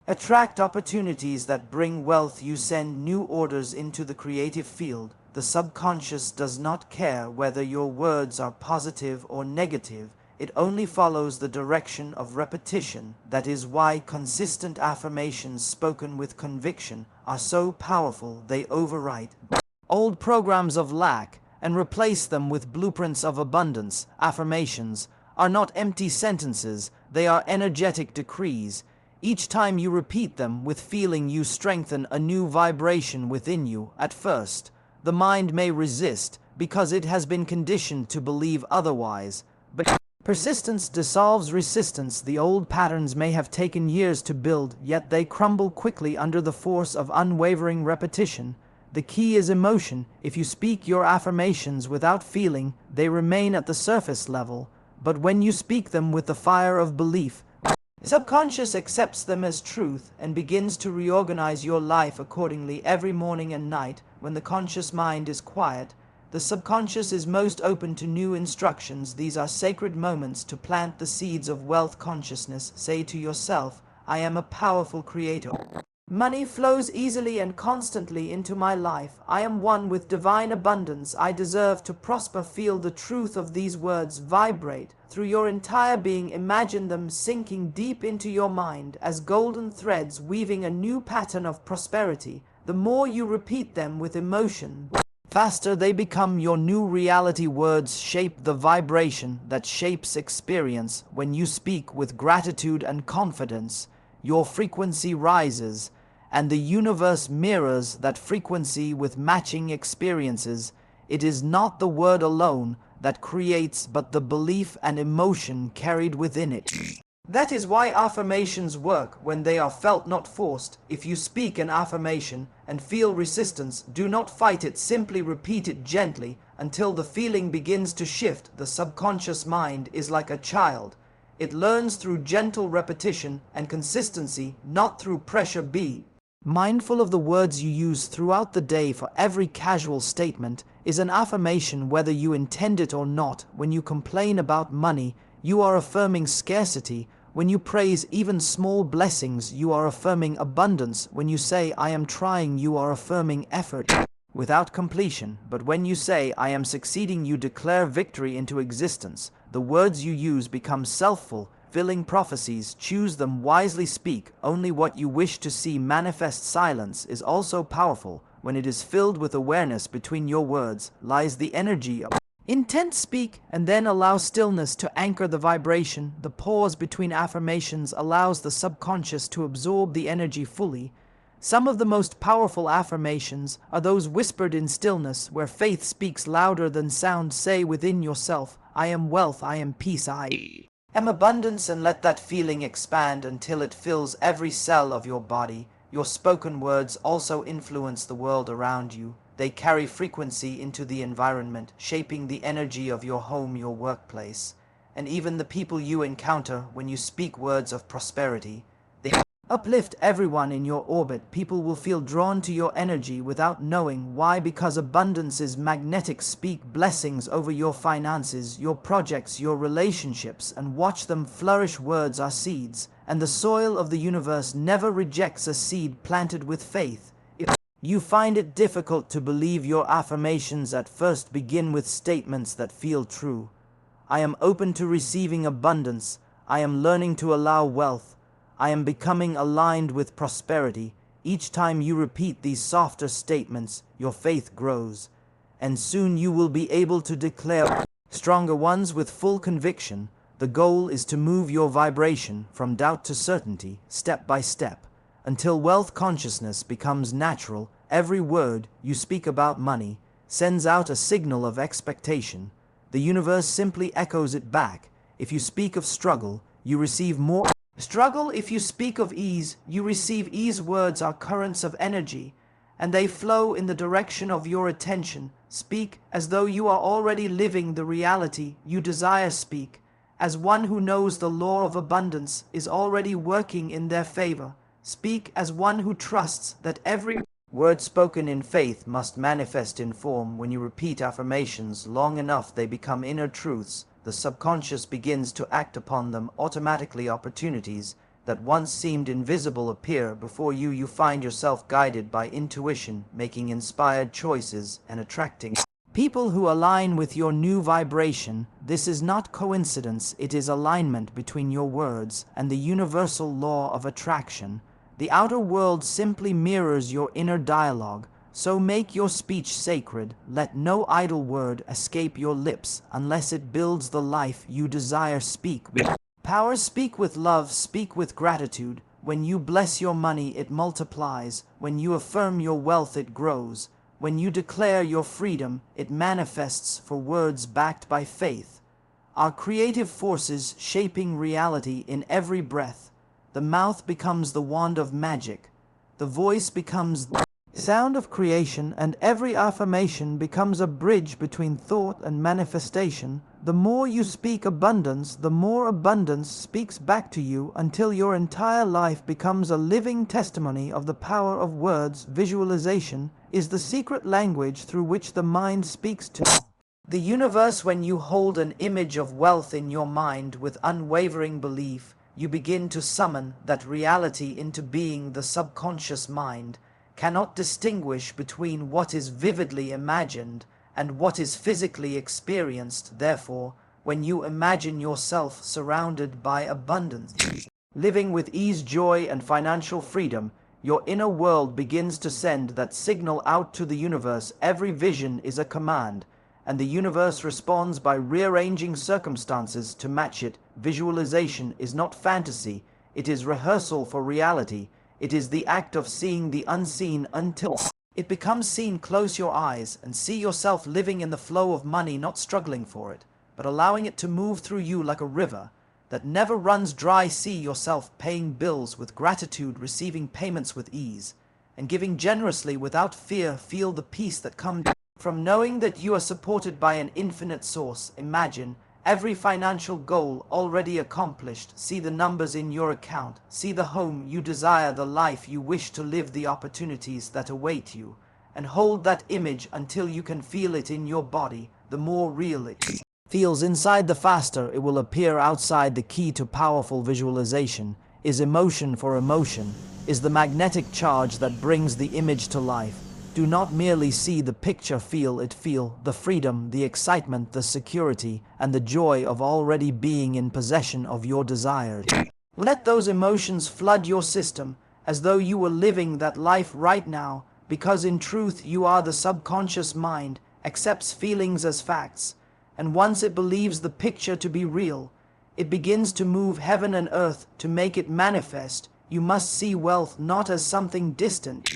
attract opportunities that bring wealth, you send new orders into the creative field. The subconscious does not care whether your words are positive or negative. It only follows the direction of repetition. That is why consistent affirmations spoken with conviction are so powerful. They overwrite old programs of lack and replace them with blueprints of abundance. Affirmations are not empty sentences, they are energetic decrees. Each time you repeat them with feeling, you strengthen a new vibration within you. At first, the mind may resist because it has been conditioned to believe otherwise, but Persistence dissolves resistance. The old patterns may have taken years to build, yet they crumble quickly under the force of unwavering repetition. The key is emotion. If you speak your affirmations without feeling, they remain at the surface level. But when you speak them with the fire of belief, the subconscious accepts them as truth and begins to reorganize your life accordingly. Every morning and night, when the conscious mind is quiet, the subconscious is most open to new instructions. These are sacred moments to plant the seeds of wealth consciousness. Say to yourself, I am a powerful creator. Money flows easily and constantly into my life. I am one with divine abundance. I deserve to prosper. Feel the truth of these words vibrate through your entire being. Imagine them sinking deep into your mind as golden threads weaving a new pattern of prosperity. The more you repeat them with emotion, faster they become your new reality. Words shape the vibration that shapes experience. When you speak with gratitude and confidence, your frequency rises, and the universe mirrors that frequency with matching experiences. It is not the word alone that creates, but the belief and emotion carried within it. That is why affirmations work when they are felt, not forced. If you speak an affirmation and feel resistance, do not fight it. Simply repeat it gently until the feeling begins to shift. The subconscious mind is like a child. It learns through gentle repetition and consistency, not through pressure. Be mindful of the words you use throughout the day. For every casual statement is an affirmation, whether you intend it or not. When you complain about money, you are affirming scarcity. When you praise even small blessings, you are affirming abundance. When you say, I am trying, you are affirming effort without completion. But when you say, I am succeeding, you declare victory into existence. The words you use become self-fulfilling prophecies. Choose them wisely. Speak only what you wish to see manifest. Silence is also powerful. When it is filled with awareness, between your words lies the energy of intent. Speak and then allow stillness to anchor the vibration. The pause between affirmations allows the subconscious to absorb the energy fully. Some of the most powerful affirmations are those whispered in stillness, where faith speaks louder than sound. Say within yourself, I am wealth, I am peace, I am abundance, and let that feeling expand until it fills every cell of your body. Your spoken words also influence the world around you. They carry frequency into the environment, shaping the energy of your home, your workplace, and even the people you encounter. When you speak words of prosperity, they uplift everyone in your orbit. People will feel drawn to your energy without knowing why, because abundance is magnetic. Speak blessings over your finances, your projects, your relationships, and watch them flourish. Words are seeds, and the soil of the universe never rejects a seed planted with faith. If you find it difficult to believe your affirmations at first, begin with statements that feel true. I am open to receiving abundance. I am learning to allow wealth. I am becoming aligned with prosperity. Each time you repeat these softer statements, your faith grows, and soon you will be able to declare stronger ones with full conviction. The goal is to move your vibration from doubt to certainty, step by step, until wealth consciousness becomes natural. Every word you speak about money sends out a signal of expectation. The universe simply echoes it back. If you speak of struggle, you receive more struggle. If you speak of ease, you receive ease. Words are currents of energy, and they flow in the direction of your attention. Speak as though you are already living the reality you desire. Speak as one who knows the law of abundance is already working in their favor. Speak as one who trusts that every word spoken in faith must manifest in form. When you repeat affirmations long enough, they become inner truths. The subconscious begins to act upon them automatically. Opportunities that once seemed invisible appear before you. You find yourself guided by intuition, making inspired choices and attracting people who align with your new vibration. This is not coincidence, it is alignment between your words and the universal law of attraction. The outer world simply mirrors your inner dialogue. So make your speech sacred. Let no idle word escape your lips unless it builds the life you desire. Speak with power, speak with love, speak with gratitude. When you bless your money, it multiplies. When you affirm your wealth, it grows. When you declare your freedom, it manifests. For words backed by faith are creative forces shaping reality in every breath. The mouth becomes the wand of magic. The voice becomes the sound of creation, and every affirmation becomes a bridge between thought and manifestation. The more you speak abundance, the more abundance speaks back to you until your entire life becomes a living testimony of the power of words. Visualization is the secret language through which the mind speaks to the universe. When you hold an image of wealth in your mind with unwavering belief, you begin to summon that reality into being. The subconscious mind cannot distinguish between what is vividly imagined and what is physically experienced. Therefore, when you imagine yourself surrounded by abundance, living with ease, joy, and financial freedom, your inner world begins to send that signal out to the universe. Every vision is a command, and the universe responds by rearranging circumstances to match it. Visualization is not fantasy, it is rehearsal for reality. It is the act of seeing the unseen until it becomes seen. Close your eyes and see yourself living in the flow of money, not struggling for it, but allowing it to move through you like a river that never runs dry. See yourself paying bills with gratitude, receiving payments with ease, and giving generously without fear. Feel the peace that comes from knowing that you are supported by an infinite source. Imagine every financial goal already accomplished. See the numbers in your account. See the home you desire, the life you wish to live, the opportunities that await you. And hold that image until you can feel it in your body. The more real it feels inside, the faster it will appear outside. The key to powerful visualization is emotion, for emotion is the magnetic charge that brings the image to life. Do not merely see the picture, feel it. Feel the freedom, the excitement, the security, and the joy of already being in possession of your desires. Let those emotions flood your system as though you were living that life right now, because in truth you are. The subconscious mind accepts feelings as facts, and once it believes the picture to be real, it begins to move heaven and earth to make it manifest. You must see wealth not as something distant,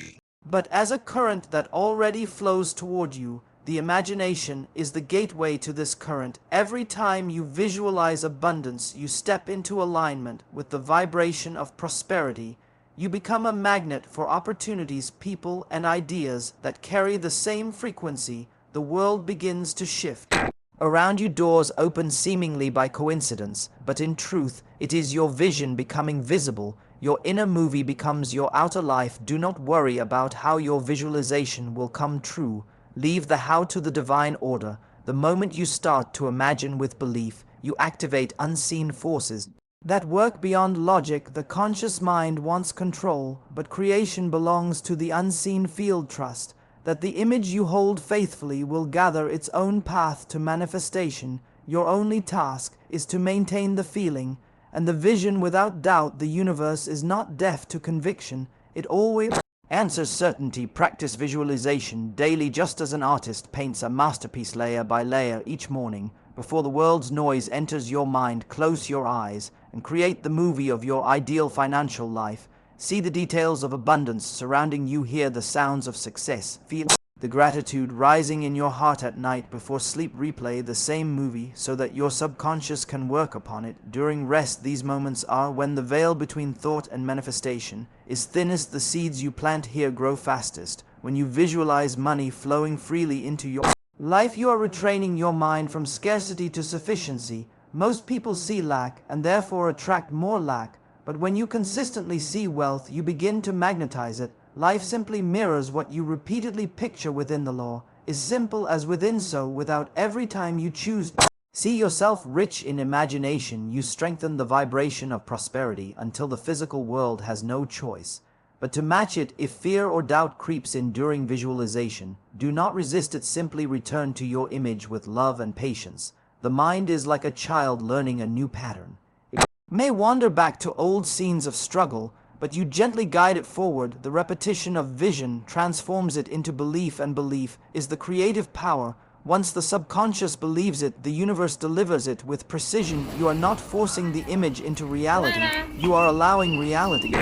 but as a current that already flows toward you. The imagination is the gateway to this current. Every time you visualize abundance, you step into alignment with the vibration of prosperity. You become a magnet for opportunities, people, and ideas that carry the same frequency. The world begins to shift around you. Doors open seemingly by coincidence, but in truth, it is your vision becoming visible. Your inner movie becomes your outer life. Do not worry about how your visualization will come true. Leave the how to the divine order. The moment you start to imagine with belief, you activate unseen forces that work beyond logic. The conscious mind wants control, but creation belongs to the unseen field. Trust that the image you hold faithfully will gather its own path to manifestation. Your only task is to maintain the feeling and the vision without doubt. The universe is not deaf to conviction. It always answers certainty. Practice visualization daily, just as an artist paints a masterpiece layer by layer each morning. Before the world's noise enters your mind, close your eyes and create the movie of your ideal financial life. See the details of abundance surrounding you. Hear the sounds of success. Feel the gratitude rising in your heart at night. Before sleep, replay the same movie so that your subconscious can work upon it. During rest, these moments are when the veil between thought and manifestation is thinnest. The seeds you plant here grow fastest. When you visualize money flowing freely into your life, you are retraining your mind from scarcity to sufficiency. Most people see lack and therefore attract more lack. But when you consistently see wealth, you begin to magnetize it. Life simply mirrors what you repeatedly picture within. The law is simple as within, so without every time you choose to see yourself rich in imagination, you strengthen the vibration of prosperity until the physical world has no choice but to match it. If fear or doubt creeps in during visualization, do not resist it. Simply return to your image with love and patience. The mind is like a child learning a new pattern. It may wander back to old scenes of struggle, but you gently guide it forward. The repetition of vision transforms it into belief, and belief is the creative power. Once the subconscious believes it, the universe delivers it with precision. You are not forcing the image into reality, you are allowing reality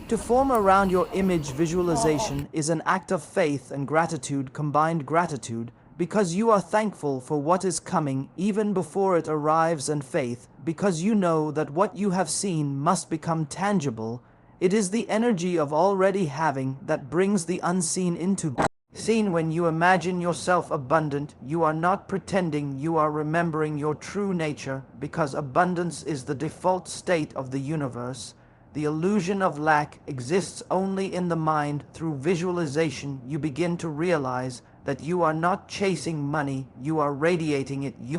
to form around your image. Visualization is an act of faith and gratitude combined. Gratitude because you are thankful for what is coming even before it arrives, and faith, because you know that what you have seen must become tangible. It is the energy of already having that brings the unseen into seen. When you imagine yourself abundant, you are not pretending, you are remembering your true nature, because abundance is the default state of the universe. The illusion of lack exists only in the mind. Through visualization, you begin to realize that you are not chasing money, you are radiating it. You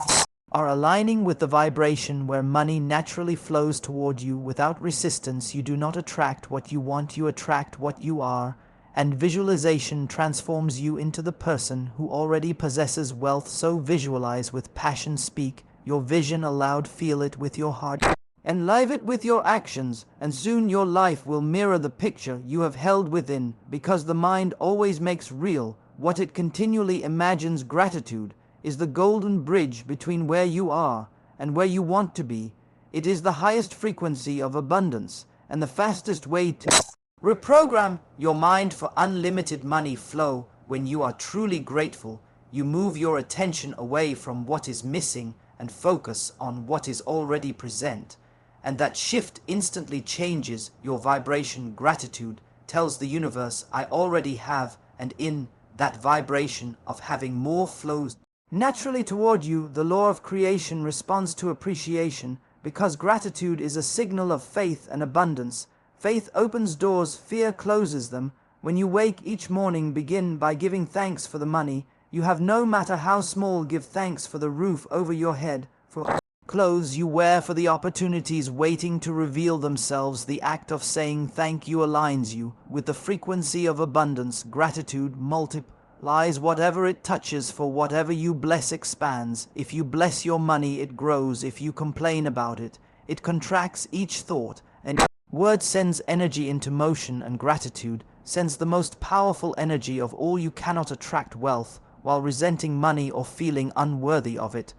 are aligning with the vibration where money naturally flows toward you without resistance. You do not attract what you want, you attract what you are. And visualization transforms you into the person who already possesses wealth. So visualize with passion, speak your vision aloud, feel it with your heart, and live it with your actions, and soon your life will mirror the picture you have held within, because the mind always makes real what it continually imagines. Gratitude is the golden bridge between where you are and where you want to be. It is the highest frequency of abundance and the fastest way to reprogram your mind for unlimited money flow. When you are truly grateful, you move your attention away from what is missing and focus on what is already present. And that shift instantly changes your vibration. Gratitude tells the universe, I already have, and in that vibration of having, more flows naturally toward you. The law of creation responds to appreciation, because gratitude is a signal of faith and abundance. Faith opens doors, fear closes them. When you wake each morning, begin by giving thanks for the money you have, no matter how small. Give thanks for the roof over your head, for clothes you wear, for the opportunities waiting to reveal themselves. The act of saying thank you aligns you with the frequency of abundance. Gratitude multiplies whatever it touches, for whatever you bless expands. If you bless your money, it grows. If you complain about it, it contracts. Each thought and word sends energy into motion, and gratitude sends the most powerful energy of all. You cannot attract wealth while resenting money or feeling unworthy of it.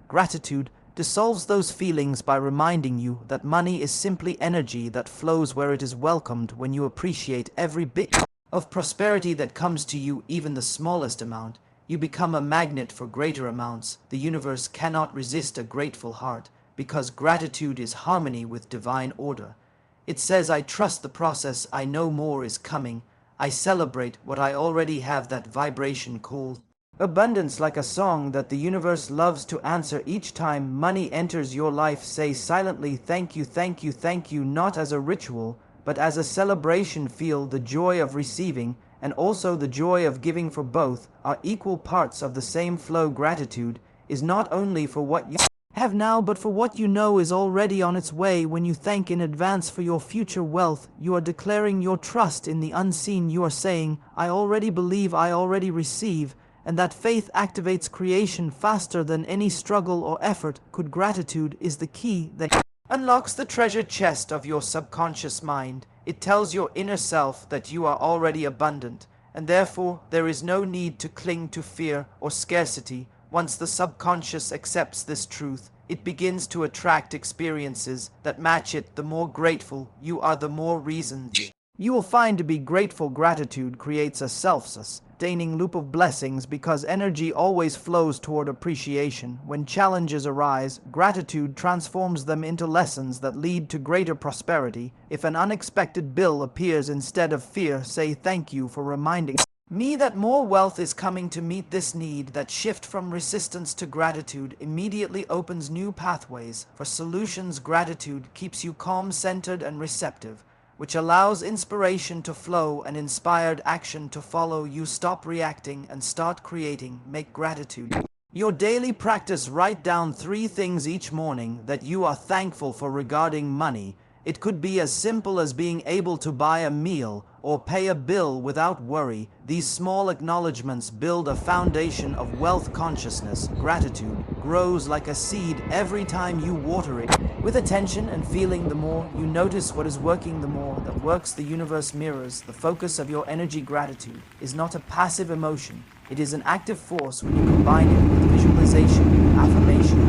Gratitude dissolves those feelings by reminding you that money is simply energy that flows where it is welcomed. When you appreciate every bit of prosperity that comes to you, even the smallest amount, you become a magnet for greater amounts. The universe cannot resist a grateful heart, because gratitude is harmony with divine order. It says, I trust the process, I know more is coming, I celebrate what I already have. That vibration called abundance, like a song that the universe loves to answer each time money enters your life. Say silently, thank you, thank you, thank you, not as a ritual, but as a celebration. Feel the joy of receiving and also the joy of giving, for both are equal parts of the same flow. Gratitude is not only for what you have now, but for what you know is already on its way. When you thank in advance for your future wealth, you are declaring your trust in the unseen. You are saying, I already believe, I already receive, and that faith activates creation faster than any struggle or effort could. Gratitude is the key that unlocks the treasure chest of your subconscious mind. It tells your inner self that you are already abundant, and therefore there is no need to cling to fear or scarcity. Once the subconscious accepts this truth, it begins to attract experiences that match it. The more grateful you are, the more reasons you will find to be grateful. Gratitude creates a self-sustaining loop of blessings, because energy always flows toward appreciation. When challenges arise, gratitude transforms them into lessons that lead to greater prosperity. If an unexpected bill appears instead of fear, say thank you for reminding me that more wealth is coming to meet this need. That shift from resistance to gratitude immediately opens new pathways for solutions. Gratitude keeps you calm, centered, and receptive, which allows inspiration to flow and inspired action to follow. You stop reacting and start creating. Make gratitude your daily practice. Write down 3 things each morning that you are thankful for regarding money. It could be as simple as being able to buy a meal or pay a bill without worry. These small acknowledgments build a foundation of wealth consciousness. Gratitude grows like a seed every time you water it with attention and feeling. The more you notice what is working, the more that works. The universe mirrors the focus of your energy. Gratitude is not a passive emotion. It is an active force. When you combine it with visualization, affirmation,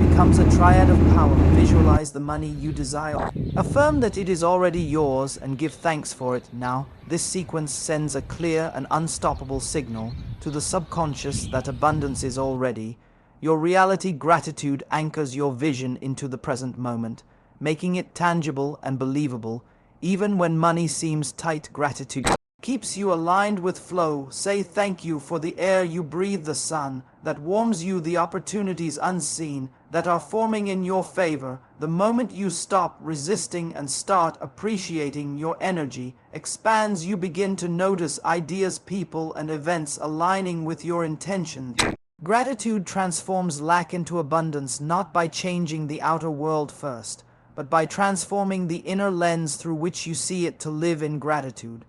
it becomes becomes a triad of power. Visualize the money you desire. Affirm that it is already yours and give thanks for it now. This sequence sends a clear and unstoppable signal to the subconscious that abundance is already. Your reality gratitude anchors your vision into the present moment, making it tangible and believable. Even when money seems tight, gratitude keeps you aligned with flow. Say thank you for the air you breathe, the sun that warms you, the opportunities unseen that are forming in your favor. The moment you stop resisting and start appreciating, your energy expands. You begin to notice ideas, people, and events aligning with your intentions. Gratitude transforms lack into abundance, not by changing the outer world first, but by transforming the inner lens through which you see it. To live in gratitude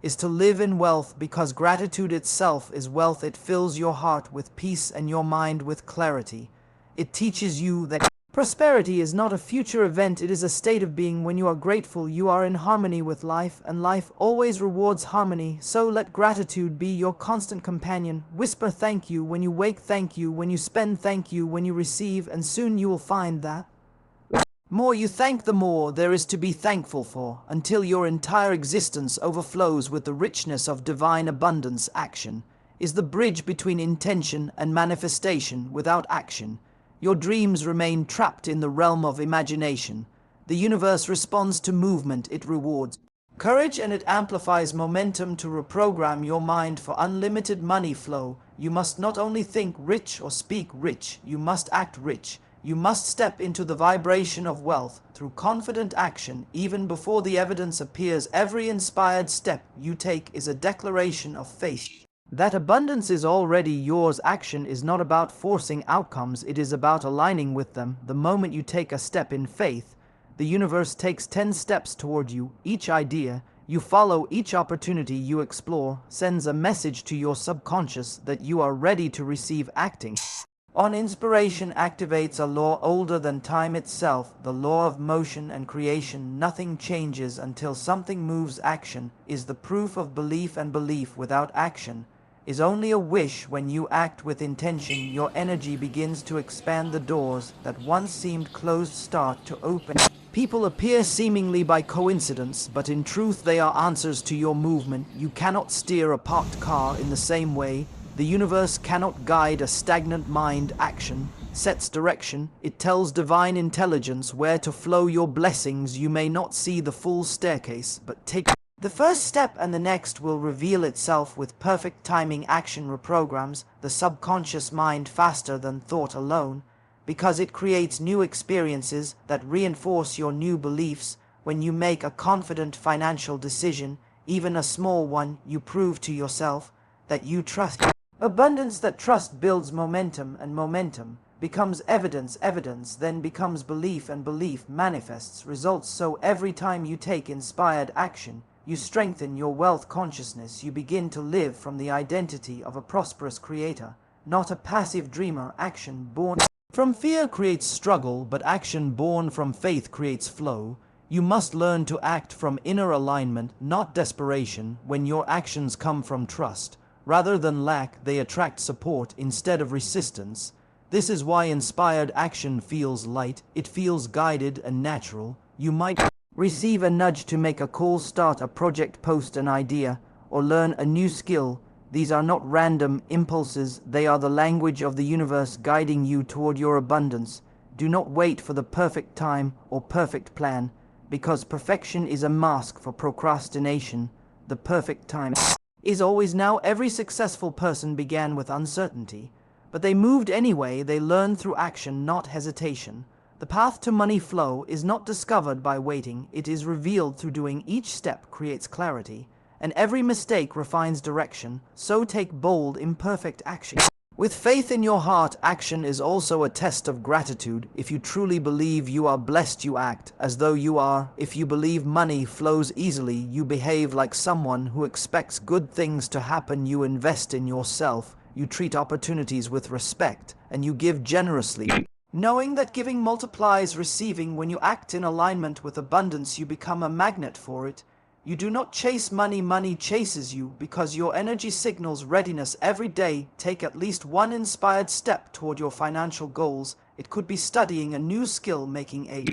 is to live in wealth, because gratitude itself is wealth. It fills your heart with peace and your mind with clarity. It teaches you that prosperity is not a future event, it is a state of being. When you are grateful, you are in harmony with life, and life always rewards harmony. So let gratitude be your constant companion. Whisper thank you when you wake, thank you when you spend, thank you when you receive, and soon you will find that more you thank, the more there is to be thankful for, until your entire existence overflows with the richness of divine abundance. Action is the bridge between intention and manifestation. Without action, your dreams remain trapped in the realm of imagination. The universe responds to movement, it rewards courage, and it amplifies momentum. To reprogram your mind for unlimited money flow, you must not only think rich or speak rich, you must act rich. You must step into the vibration of wealth through confident action even before the evidence appears. Every inspired step you take is a declaration of faith that abundance is already yours. Action is not about forcing outcomes, it is about aligning with them. The moment you take a step in faith, the universe takes 10 steps toward you. Each idea you follow, each opportunity you explore, sends a message to your subconscious that you are ready to receive. Acting on inspiration activates a law older than time itself, the law of motion and creation. Nothing changes until something moves. Action is the proof of belief, and belief without action is only a wish. When you act with intention, your energy begins to expand. The doors that once seemed closed start to open. People appear seemingly by coincidence, but in truth they are answers to your movement. You cannot steer a parked car in the same way. The universe cannot guide a stagnant mind. Action sets direction. It tells divine intelligence where to flow. Your blessings, you may not see the full staircase, but take the first step and the next will reveal itself with perfect timing. Action reprograms the subconscious mind faster than thought alone, because it creates new experiences that reinforce your new beliefs. When you make a confident financial decision, even a small one, you prove to yourself that you trust. Abundance that trust builds momentum, and momentum becomes evidence. Evidence then becomes belief, and belief manifests results. So every time you take inspired action, you strengthen your wealth consciousness. You begin to live from the identity of a prosperous creator, not a passive dreamer. Action born from fear creates struggle, but action born from faith creates flow. You must learn to act from inner alignment, not desperation. When your actions come from trust rather than lack, they attract support instead of resistance. This is why inspired action feels light. It feels guided and natural. You might receive a nudge to make a call, start a project, post an idea, or learn a new skill. These are not random impulses. They are the language of the universe guiding you toward your abundance. Do not wait for the perfect time or perfect plan, because perfection is a mask for procrastination. The perfect time is always now. Every successful person began with uncertainty, but they moved anyway. They learned through action, not hesitation. The path to money flow is not discovered by waiting, it is revealed through doing. Each step creates clarity, and every mistake refines direction. So take bold, imperfect action. With faith in your heart, action is also a test of gratitude. If you truly believe you are blessed, you act as though you are. If you believe money flows easily, you behave like someone who expects good things to happen. You invest in yourself, you treat opportunities with respect, and you give generously, knowing that giving multiplies receiving. When you act in alignment with abundance, you become a magnet for it. You do not chase money, money chases you, because your energy signals readiness. Every day, take at least one inspired step toward your financial goals. It could be studying a new skill, making a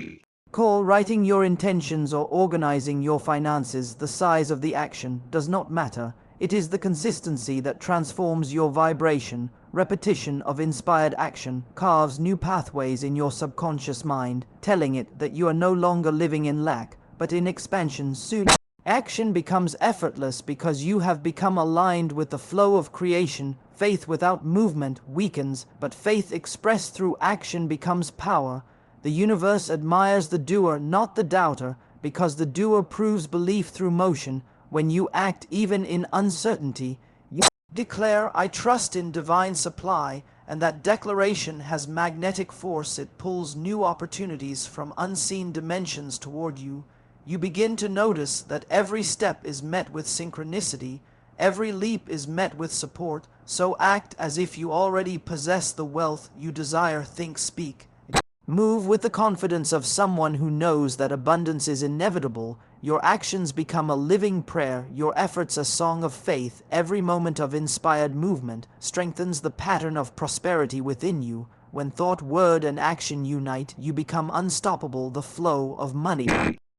call, writing your intentions, or organizing your finances. The size of the action does not matter. It is the consistency that transforms your vibration. Repetition of inspired action carves new pathways in your subconscious mind, telling it that you are no longer living in lack, but in expansion. Soon, action becomes effortless because you have become aligned with the flow of creation. Faith without movement weakens, but faith expressed through action becomes power. The universe admires the doer, not the doubter, because the doer proves belief through motion. When you act even in uncertainty, you declare, "I trust in divine supply," and that declaration has magnetic force. It pulls new opportunities from unseen dimensions toward you. You begin to notice that every step is met with synchronicity, every leap is met with support, so act as if you already possess the wealth you desire. Think, speak, move with the confidence of someone who knows that abundance is inevitable. Your actions become a living prayer, your efforts a song of faith. Every moment of inspired movement strengthens the pattern of prosperity within you. When thought, word, and action unite, you become unstoppable. The flow of money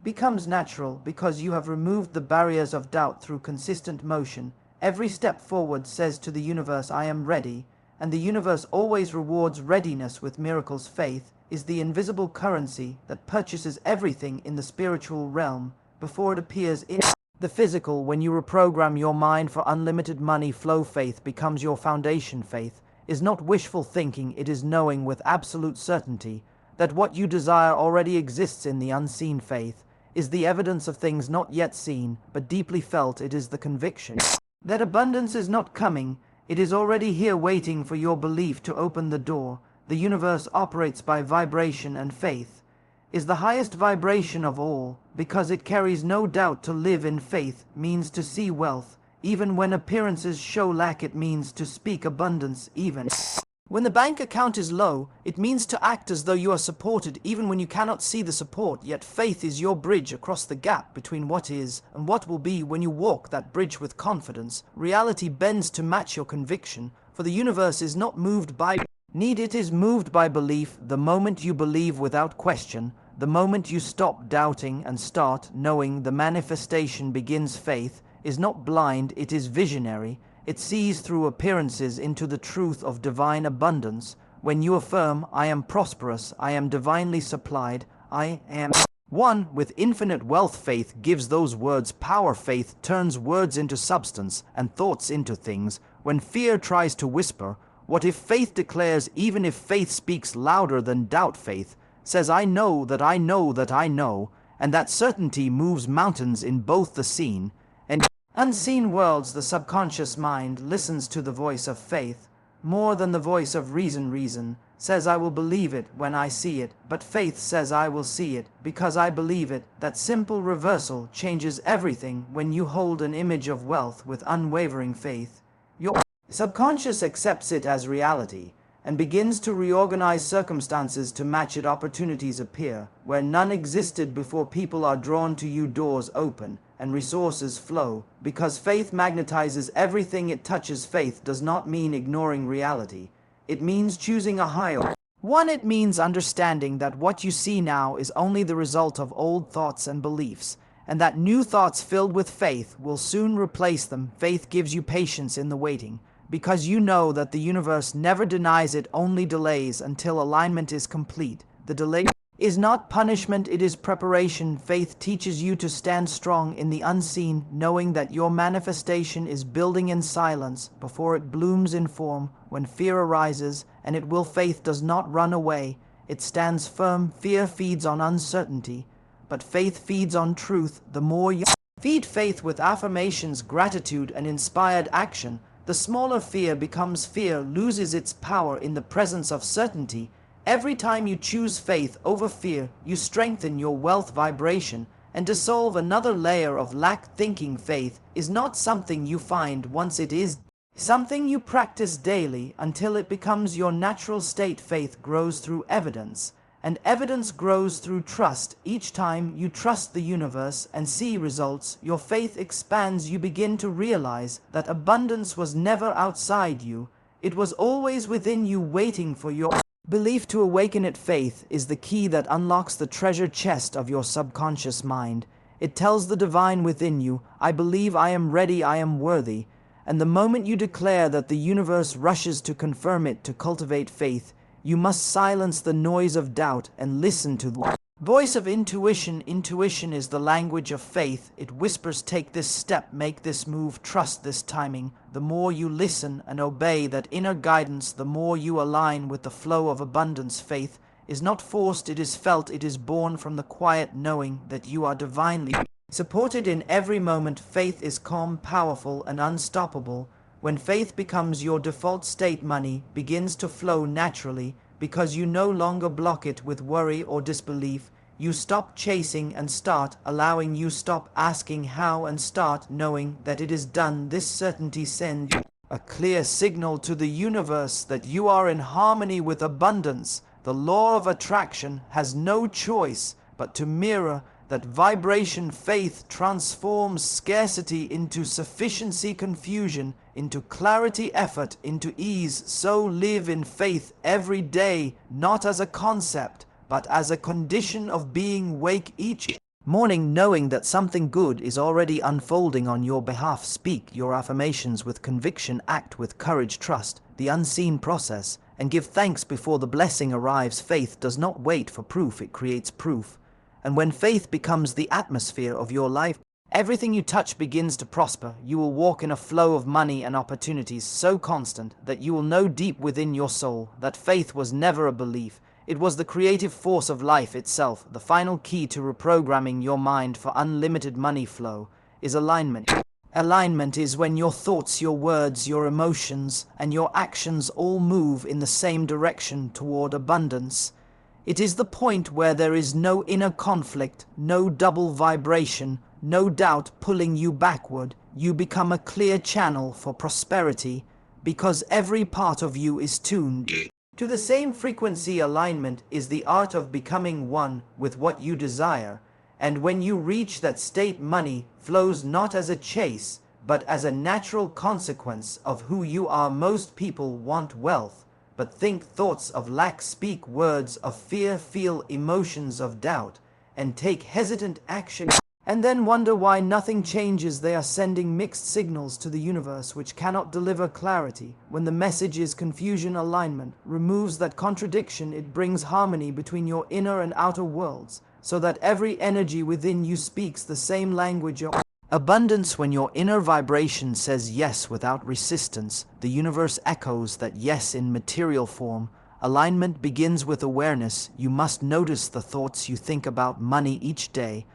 becomes natural because you have removed the barriers of doubt through consistent motion. Every step forward says to the universe, "I am ready," and the universe always rewards readiness with miracles. Faith is the invisible currency that purchases everything in the spiritual realm before it appears in the physical. When you reprogram your mind for unlimited money flow, faith becomes your foundation. Faith is not wishful thinking, it is knowing with absolute certainty that what you desire already exists in the unseen. Faith is the evidence of things not yet seen, but deeply felt. It is the conviction that abundance is not coming, it is already here, waiting for your belief to open the door. The universe operates by vibration, and faith is the highest vibration of all, because it carries no doubt. To live in faith means to see wealth, even when appearances show lack. It means to speak abundance, even when the bank account is low. It means to act as though you are supported, even when you cannot see the support. Yet faith is your bridge across the gap between what is and what will be. When you walk that bridge with confidence, reality bends to match your conviction, for the universe is not moved by need, it is moved by belief. The moment you believe without question, the moment you stop doubting and start knowing, the manifestation begins. Faith is not blind, it is visionary. It sees through appearances into the truth of divine abundance. When you affirm, "I am prosperous, I am divinely supplied, I am one with infinite wealth," faith gives those words power. Faith turns words into substance and thoughts into things. When fear tries to whisper, what if faith declares? Even if faith speaks louder than doubt, faith says, "I know that I know that I know," and that certainty moves mountains in both the seen and unseen worlds. The subconscious mind listens to the voice of faith more than the voice of reason. Reason says, "I will believe it when I see it," but faith says, "I will see it because I believe it." That simple reversal changes everything. When you hold an image of wealth with unwavering faith, your subconscious accepts it as reality and begins to reorganize circumstances to match it. Opportunities appear where none existed before. People are drawn to you, doors open, and resources flow, because faith magnetizes everything it touches. Faith does not mean ignoring reality. It means choosing a higher one. It means understanding that what you see now is only the result of old thoughts and beliefs, and that new thoughts filled with faith will soon replace them. Faith gives you patience in the waiting, because you know that the universe never denies, it only delays until alignment is complete. The delay is not punishment, it is preparation. Faith teaches you to stand strong in the unseen, knowing that your manifestation is building in silence before it blooms in form. When fear arises, and it will, faith does not run away, it stands firm. Fear feeds on uncertainty, but faith feeds on truth. The more you feed faith with affirmations, gratitude, and inspired action, the smaller fear becomes. Fear loses its power in the presence of certainty. Every time you choose faith over fear, you strengthen your wealth vibration and dissolve another layer of lack thinking. Faith is not something you find once, it is something you practice daily until it becomes your natural state. Faith grows through evidence, and evidence grows through trust. Each time you trust the universe and see results, your faith expands. You begin to realize that abundance was never outside you, it was always within you, waiting for your Belief to awaken it. Faith is the key that unlocks the treasure chest of your subconscious mind. It tells the divine within you, I believe, I am ready, I am worthy. And the moment you declare that, the universe rushes to confirm it. To cultivate faith, you must silence the noise of doubt and listen to the voice of intuition. Intuition is the language of faith. It whispers, take this step, make this move, trust this timing. The more you listen and obey that inner guidance, the more you align with the flow of abundance. Faith is not forced, it is felt, it is born from the quiet knowing that you are divinely supported in every moment. Faith is calm, powerful, and unstoppable. When faith becomes your default state, money begins to flow naturally because you no longer block it with worry or disbelief. You stop chasing and start allowing. You stop asking how and start knowing that it is done. This certainty sends a clear signal to the universe that you are in harmony with abundance. The law of attraction has no choice but to mirror that vibration. Faith transforms scarcity into sufficiency, confusion into clarity, effort into ease. So live in faith every day, not as a concept, but as a condition of being. Wake each morning knowing that something good is already unfolding on your behalf. Speak your affirmations with conviction, act with courage, trust the unseen process, and give thanks before the blessing arrives. Faith does not wait for proof, it creates proof. And when faith becomes the atmosphere of your life, everything you touch begins to prosper. You will walk in a flow of money and opportunities so constant that you will know deep within your soul that faith was never a belief. It was the creative force of life itself. The final key to reprogramming your mind for unlimited money flow is alignment. Alignment is when your thoughts, your words, your emotions, and your actions all move in the same direction toward abundance. It is the point where there is no inner conflict, no double vibration, no doubt pulling you backward. You become a clear channel for prosperity because every part of you is tuned to the same frequency. Alignment is the art of becoming one with what you desire. And when you reach that state, money flows not as a chase, but as a natural consequence of who you are. Most people want wealth, but think thoughts of lack, speak words of fear, feel emotions of doubt, and take hesitant action, and then wonder why nothing changes. They are sending mixed signals to the universe which cannot deliver clarity. When the message is confusion, alignment removes that contradiction. It brings harmony between your inner and outer worlds, so that every energy within you speaks the same language of abundance. When your inner vibration says yes without resistance, the universe echoes that yes in material form. Alignment begins with awareness. You must notice the thoughts you think about money each day.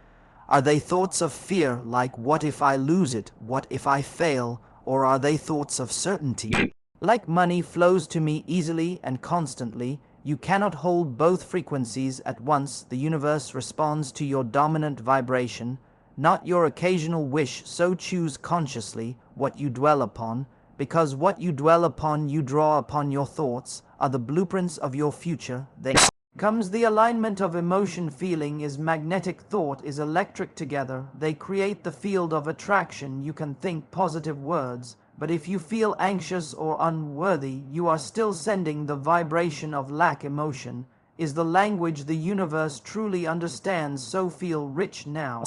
Are they thoughts of fear, like what if I lose it, what if I fail, or are they thoughts of certainty, like money flows to me easily and constantly? You cannot hold both frequencies at once. The universe responds to your dominant vibration, not your occasional wish. So choose consciously what you dwell upon, because what you dwell upon, you draw upon. Your thoughts are the blueprints of your future. They comes the alignment of emotion. Feeling is magnetic, thought is electric. Together they create the field of attraction. You can think positive words, but if you feel anxious or unworthy, you are still sending the vibration of lack. Emotion is the language the universe truly understands. So feel rich now,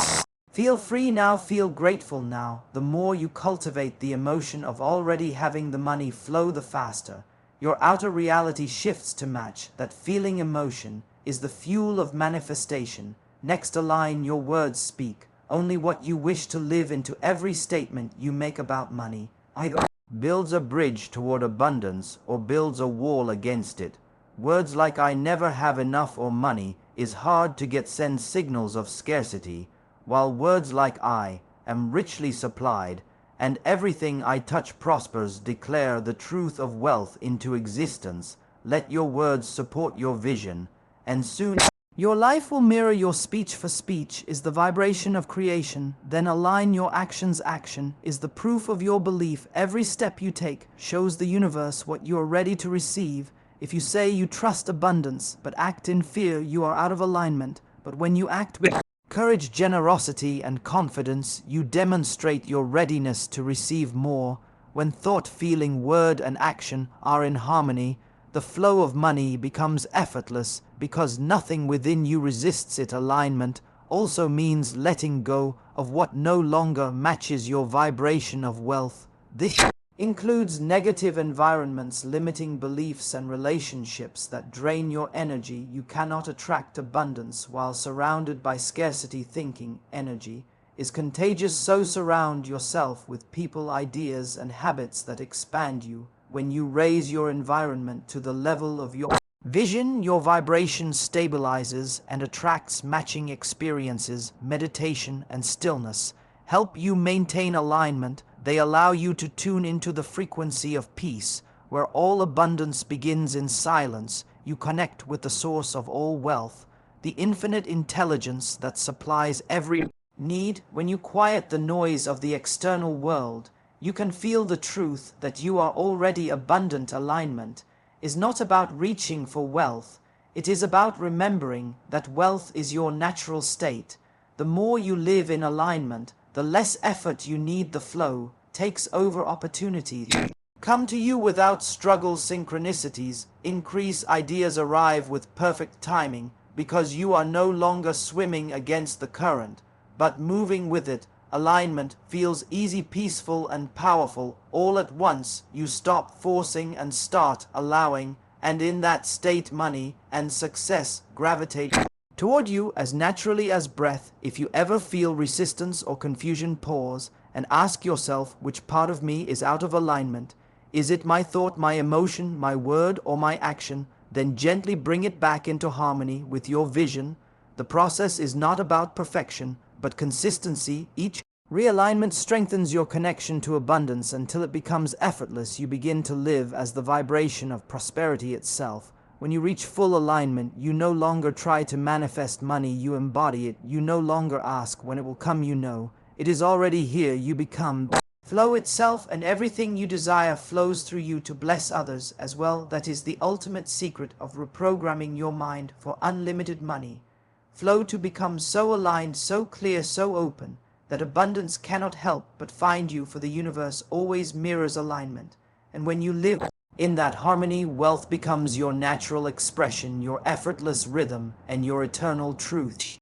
feel free now, feel grateful now. The more you cultivate the emotion of already having the money flow, the faster your outer reality shifts to match that feeling. Emotion is the fuel of manifestation. Next, align your words. Speak only what you wish to live into. Every statement you make about money either builds a bridge toward abundance or builds a wall against it. Words like I never have enough or money is hard to get send signals of scarcity, while words like I am richly supplied and everything I touch prospers declare the truth of wealth into existence. Let your words support your vision, and soon your life will mirror your speech. For speech is the vibration of creation. Then align your actions. Action is the proof of your belief. Every step you take shows the universe what you are ready to receive. If you say you trust abundance but act in fear, you are out of alignment. But when you act with courage, generosity, and confidence, you demonstrate your readiness to receive more. When thought, feeling, word, and action are in harmony, The flow of money becomes effortless because nothing within you resists it. Alignment also means letting go of what no longer matches your vibration of wealth. This includes negative environments, limiting beliefs, and relationships that drain your energy. You cannot attract abundance while surrounded by scarcity thinking. Energy is contagious, so surround yourself with people, ideas, and habits that expand you. When you raise your environment to the level of your vision, your vibration stabilizes and attracts matching experiences. Meditation and stillness help you maintain alignment. They allow you to tune into the frequency of peace, where all abundance begins in silence. You connect with the source of all wealth, the infinite intelligence that supplies every need. When you quiet the noise of the external world, you can feel the truth that you are already abundant. Alignment is not about reaching for wealth. It is about remembering that wealth is your natural state. The more you live in alignment, the less effort you need. The flow takes over. Opportunities come to you without struggle. Synchronicities increase. Ideas arrive with perfect timing because you are no longer swimming against the current, but moving with it. Alignment feels easy, peaceful, and powerful all at once. You stop forcing and start allowing, and in that state money and success gravitate toward you as naturally as breath. If you ever feel resistance or confusion, pause and ask yourself, which part of me is out of alignment? Is it my thought, my emotion, my word, or my action? Then gently bring it back into harmony with your vision. The process is not about perfection, but consistency. Each realignment strengthens your connection to abundance until it becomes effortless. You begin to live as the vibration of prosperity itself. When you reach full alignment, you no longer try to manifest money, you embody it. You no longer ask when it will come, you know it is already here. You become flow itself, and everything you desire flows through you to bless others as well. That is the ultimate secret of reprogramming your mind for unlimited money. Flow to become so aligned, so clear, so open, that abundance cannot help but find you, for the universe always mirrors alignment. And when you live in that harmony, wealth becomes your natural expression, your effortless rhythm, and your eternal truth.